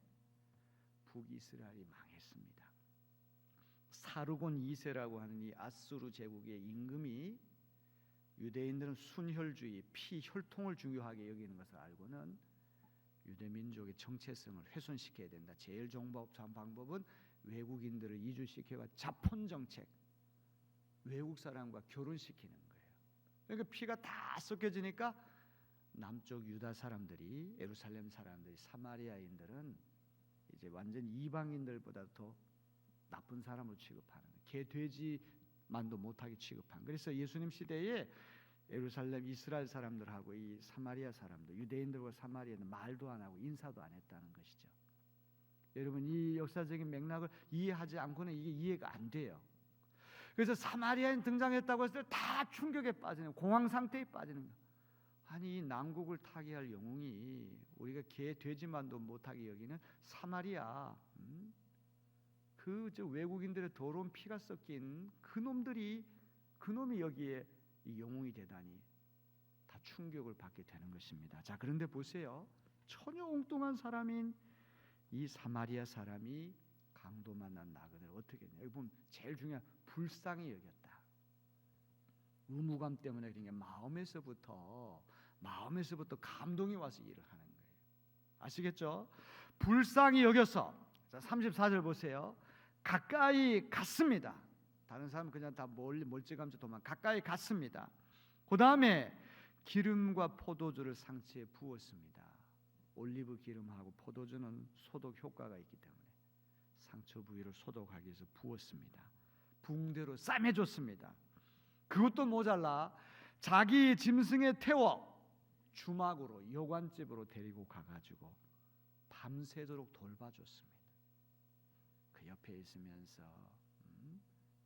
북이스라엘이 망했습니다. 사르곤 2세라고 하는 이 아수르 제국의 임금이 유대인들은 순혈주의, 피혈통을 중요하게 여기는 것을 알고는 유대민족의 정체성을 훼손시켜야 된다. 제일 좋은 방법은 외국인들을 이주시켜가 자폰정책, 외국 사람과 결혼시키는 거예요. 그러니까 피가 다 섞여지니까 남쪽 유다 사람들이, 예루살렘 사람들이, 사마리아인들은 이제 완전 이방인들보다 더 나쁜 사람으로 취급하는 거예요. 개, 돼지만도 못하게 취급한. 그래서 예수님 시대에 예루살렘 이스라엘 사람들하고 이 사마리아 사람들, 유대인들과 사마리아는 말도 안 하고 인사도 안 했다는 것이죠. 여러분, 이 역사적인 맥락을 이해하지 않고는 이게 이해가 안 돼요. 그래서 사마리아인 등장했다고 했을 때 다 충격에 빠지는, 공황 상태에 빠지는 거예요. 아니, 이 남국을 타개할 영웅이 우리가 개, 돼지만도 못하게 여기는 사마리아, 저 외국인들의 더러운 피가 섞인 그놈이 여기에 이 영웅이 되다니 다 충격을 받게 되는 것입니다. 자, 그런데 보세요. 전혀 엉뚱한 사람인 이 사마리아 사람이 강도 만난 나그네를 어떻게 했냐. 여기 보면 제일 중요한 불쌍히 여겼다. 의무감 때문에 그런 게 마음에서부터 감동이 와서 일을 하는 거예요. 아시겠죠? 불쌍히 여겨서. 자, 34절 보세요. 가까이 갔습니다. 다른 사람은 그냥 다 멀찌감치 가까이 갔습니다. 그 다음에 기름과 포도주를 상체에 부었습니다. 올리브 기름하고 포도주는 소독 효과가 있기 때문에 상처 부위를 소독하기 위해서 부었습니다. 붕대로 싸매줬습니다. 그것도 모자라 자기 짐승에 태워 주막으로 여관집으로 데리고 가가지고 밤새도록 돌봐줬습니다. 그 옆에 있으면서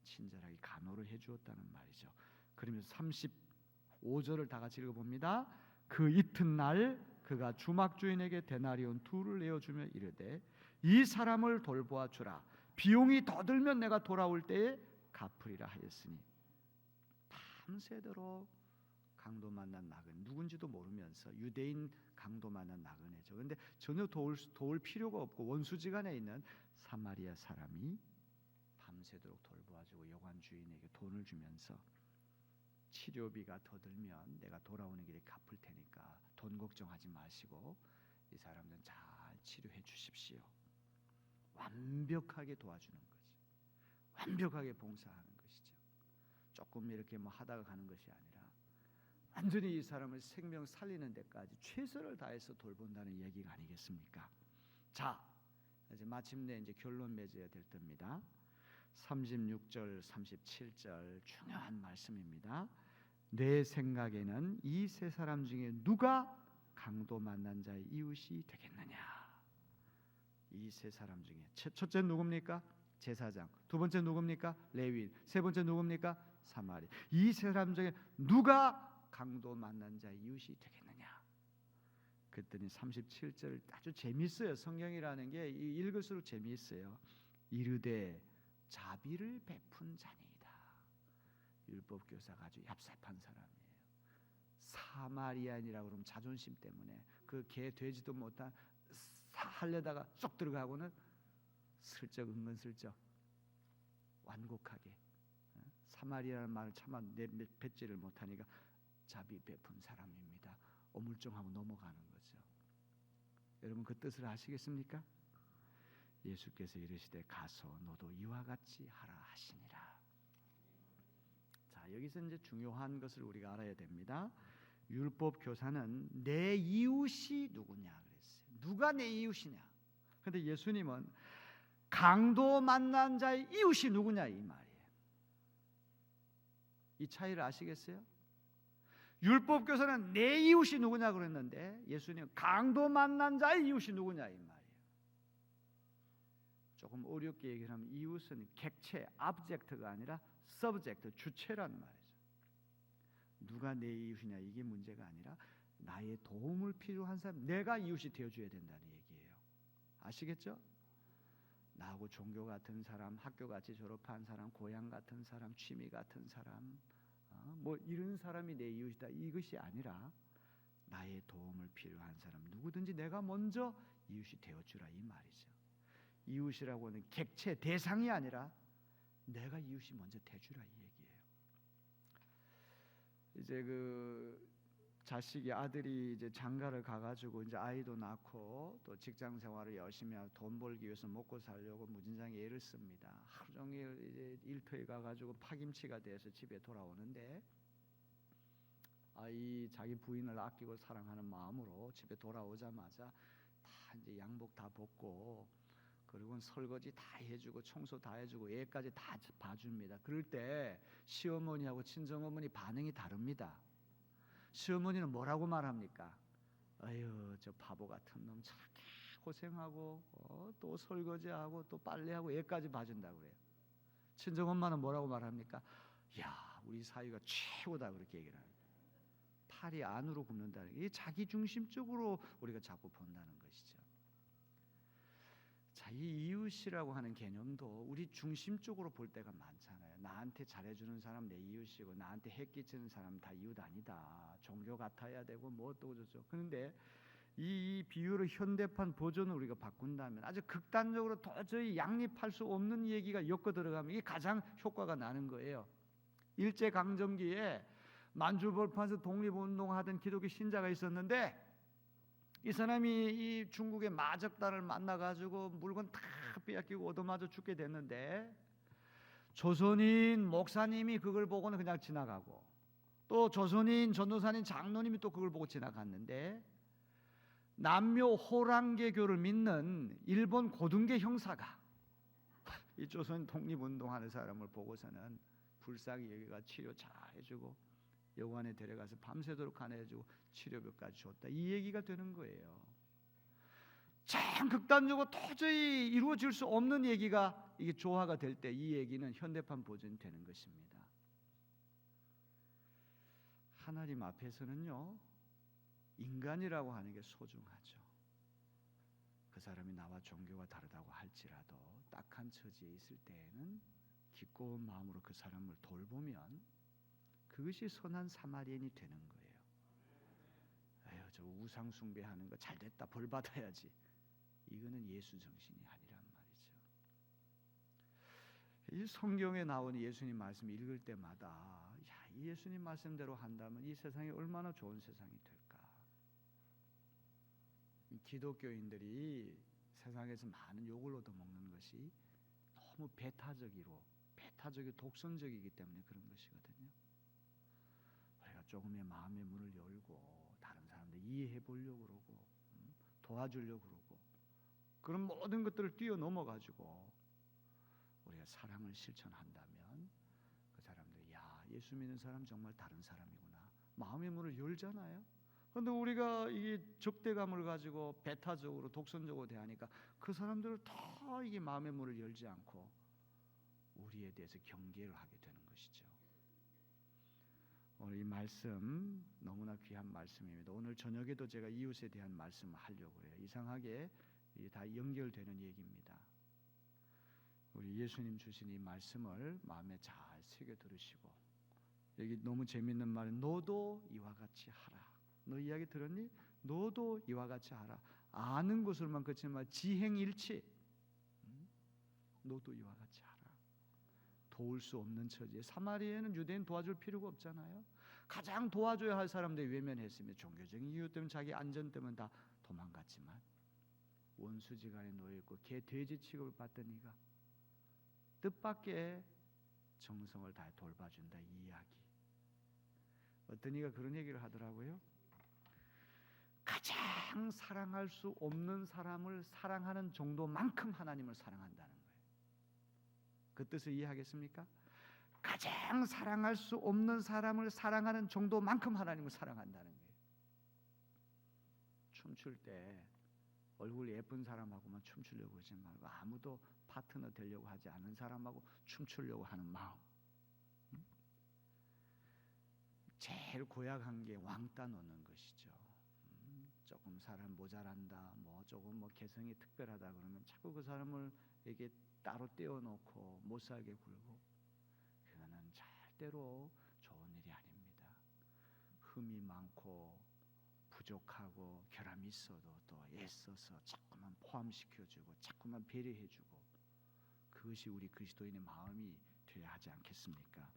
친절하게 간호를 해주었다는 말이죠. 그러면서 35절을 다 같이 읽어봅니다. 그 이튿날 그가 주막 주인에게 데나리온 2를 내어주며 이르되 이 사람을 돌보아 주라. 비용이 더 들면 내가 돌아올 때에 갚으리라 하였으니, 밤새도록 강도 만난 나그네, 누군지도 모르면서 유대인 강도 만난 나그네죠. 그런데 전혀 도울 필요가 없고 원수지간에 있는 사마리아 사람이 밤새도록 돌보아주고 여관 주인에게 돈을 주면서 치료비가 더 들면 내가 돌아오는 길에 갚을 테니까 돈 걱정하지 마시고 이 사람들은 잘 치료해 주십시오. 완벽하게 도와주는 거죠. 완벽하게 봉사하는 것이죠. 조금 이렇게 하다가 가는 것이 아니라 완전히 이 사람을 생명 살리는 데까지 최선을 다해서 돌본다는 얘기가 아니겠습니까? 자, 이제 마침내 이제 결론 맺어야 될 때입니다. 36절, 37절 중요한 말씀입니다. 내 생각에는 이 세 사람 중에 누가 강도 만난 자의 이웃이 되겠느냐? 이 세 사람 중에 첫째 누굽니까? 제사장. 두 번째 누굽니까? 레위인. 세 번째 누굽니까? 사마리. 이 세 사람 중에 누가 강도 만난 자의 이웃이 되겠느냐? 그랬더니 37절 아주 재미있어요. 성경이라는 게 읽을수록 재미있어요. 이르되 자비를 베푼 자니이다. 율법교사가 아주 얍삽한 사람이에요. 사마리아인이라고 그러면 자존심 때문에 그 개 되지도 못한 하려다가 쏙 들어가고는 슬쩍 은근슬쩍 완곡하게 사마리아라는 말을 차마 뱉지를 못하니까 자비 베푼 사람입니다. 어물쩡하고 넘어가는 거죠. 여러분 그 뜻을 아시겠습니까? 예수께서 이르시되 가서 너도 이와 같이 하라 하시니라. 자, 여기서 이제 중요한 것을 우리가 알아야 됩니다. 율법 교사는 내 이웃이 누구냐 그랬어요. 누가 내 이웃이냐? 그런데 예수님은 강도 만난 자의 이웃이 누구냐 이 말이에요. 이 차이를 아시겠어요? 율법 교사는 내 이웃이 누구냐 그랬는데 예수님은 강도 만난 자의 이웃이 누구냐 이 말이에요. 조금 어렵게 얘기하면 이웃은 객체, object가 아니라 subject, 주체란 말이죠. 누가 내 이웃이냐 이게 문제가 아니라 나의 도움을 필요한 사람, 내가 이웃이 되어줘야 된다는 얘기예요. 아시겠죠? 나하고 종교 같은 사람, 학교 같이 졸업한 사람, 고향 같은 사람, 취미 같은 사람, 뭐 이런 사람이 내 이웃이다 이것이 아니라 나의 도움을 필요한 사람 누구든지 내가 먼저 이웃이 되어주라 이 말이죠. 이웃이라고 하는 객체 대상이 아니라 내가 이웃이 먼저 돼주라 이 얘기예요. 이제 그 자식이 아들이 이제 장가를 가가지고 이제 아이도 낳고 또 직장 생활을 열심히 하고 돈 벌기 위해서 먹고 살려고 무진장에 애를 씁니다. 하루 종일 이제 일터에 가가지고 파김치가 돼서 집에 돌아오는데 이 자기 부인을 아끼고 사랑하는 마음으로 집에 돌아오자마자 다 이제 양복 다 벗고 그리고 설거지 다 해주고 청소 다 해주고 애까지 다 봐줍니다. 그럴 때 시어머니하고 친정어머니 반응이 다릅니다. 시어머니는 뭐라고 말합니까? 아유 저 바보 같은 놈 저렇게 고생하고 또 설거지하고 또 빨래하고 애까지 봐준다고 그래요. 친정엄마는 뭐라고 말합니까? 야 우리 사위가 최고다 그렇게 얘기를 합니다. 팔이 안으로 굽는다는 게 자기 중심적으로 우리가 자꾸 본다는 것이죠. 자, 이 이웃이라고 하는 개념도 우리 중심적으로 볼 때가 많잖아요. 나한테 잘해주는 사람 내 이웃이고 나한테 해 끼치는 사람 다 이웃 아니다. 종교 같아야 되고 뭐 또 저죠. 그런데 이 비유를 현대판 버전으로 우리가 바꾼다면 아주 극단적으로 도저히 양립할 수 없는 얘기가 엮어 들어가면 이게 가장 효과가 나는 거예요. 일제강점기에 만주벌판에서 독립운동하던 기독교 신자가 있었는데 이 사람이 이 중국의 마적단을 만나가지고 물건 다 빼앗기고 얻어맞아 죽게 됐는데 조선인 목사님이 그걸 보고는 그냥 지나가고 또 조선인 전도사님 장로님이 또 그걸 보고 지나갔는데 남묘 호랑개교를 믿는 일본 고등계 형사가 이 조선 독립운동하는 사람을 보고서는 불쌍히 여기가 치료 잘 해주고 여관에 데려가서 밤새도록 간해주고 치료비까지 줬다 이 얘기가 되는 거예요. 참 극단적으로 도저히 이루어질 수 없는 얘기가 이게 조화가 될 때 이 얘기는 현대판 버전이 되는 것입니다. 하나님 앞에서는요 인간이라고 하는 게 소중하죠. 그 사람이 나와 종교가 다르다고 할지라도 딱한 처지에 있을 때에는 기꺼운 마음으로 그 사람을 돌보면 그것이 선한 사마리아인이 되는 거예요. 에휴, 저 우상 숭배하는 거 잘됐다 벌 받아야지. 이거는 예수 정신이 아니란 말이죠. 이 성경에 나오는 예수님 말씀 읽을 때마다 야, 이 예수님 말씀대로 한다면 이 세상이 얼마나 좋은 세상이 될까. 이 기독교인들이 세상에서 많은 욕을 얻어먹는 것이 너무 배타적이고 독선적이기 때문에 그런 것이거든요. 조금의 마음의 문을 열고 다른 사람들 이해해 보려고 그러고 도와주려고 그러고 그런 모든 것들을 뛰어넘어 가지고 우리가 사랑을 실천한다면 그 사람들이 야 예수 믿는 사람 정말 다른 사람이구나 마음의 문을 열잖아요. 그런데 우리가 이게 적대감을 가지고 배타적으로 독선적으로 대하니까 그 사람들을 더 이게 마음의 문을 열지 않고 우리에 대해서 경계를 하게 되는 것이죠. 오늘 이 말씀 너무나 귀한 말씀입니다. 오늘 저녁에도 제가 이웃에 대한 말씀을 하려고 해요. 이상하게 다 연결되는 얘기입니다. 우리 예수님 주신 이 말씀을 마음에 잘 새겨 들으시고, 여기 너무 재밌는 말은 너도 이와 같이 하라. 너 이야기 들었니? 너도 이와 같이 하라. 아는 것으로만 그치지 마. 지행일치. 너도 이와 같이 하라. 도울 수 없는 처지에 사마리아에는 유대인 도와줄 필요가 없잖아요. 가장 도와줘야 할 사람들이 외면했으며 종교적인 이유 때문에 자기 안전 때문에 다 도망갔지만 원수지간에 놓여있고 개 돼지 취급을 받던 이가 뜻밖의 정성을 다해 돌봐준다. 이 이야기. 어떤 이가 그런 얘기를 하더라고요. 가장 사랑할 수 없는 사람을 사랑하는 정도만큼 하나님을 사랑한다는 거예요. 그 뜻을 이해하겠습니까? 가장 사랑할 수 없는 사람을 사랑하는 정도만큼 하나님을 사랑한다는 거예요. 춤출 때 얼굴 예쁜 사람하고만 춤추려고 하지 말고 아무도 파트너 되려고 하지 않은 사람하고 춤추려고 하는 마음. 제일 고약한 게 왕따 놓는 것이죠. 조금 사람 모자란다, 뭐 조금 뭐 개성이 특별하다 그러면 자꾸 그 사람을 이게 따로 떼어놓고 못 살게 굴고, 그거는 절대로 좋은 일이 아닙니다. 흠이 많고 부족하고 결함이 있어도 또 애써서 자꾸만 포함시켜주고 자꾸만 배려해주고, 그것이 우리 그리스도인의 마음이 되어야 하지 않겠습니까?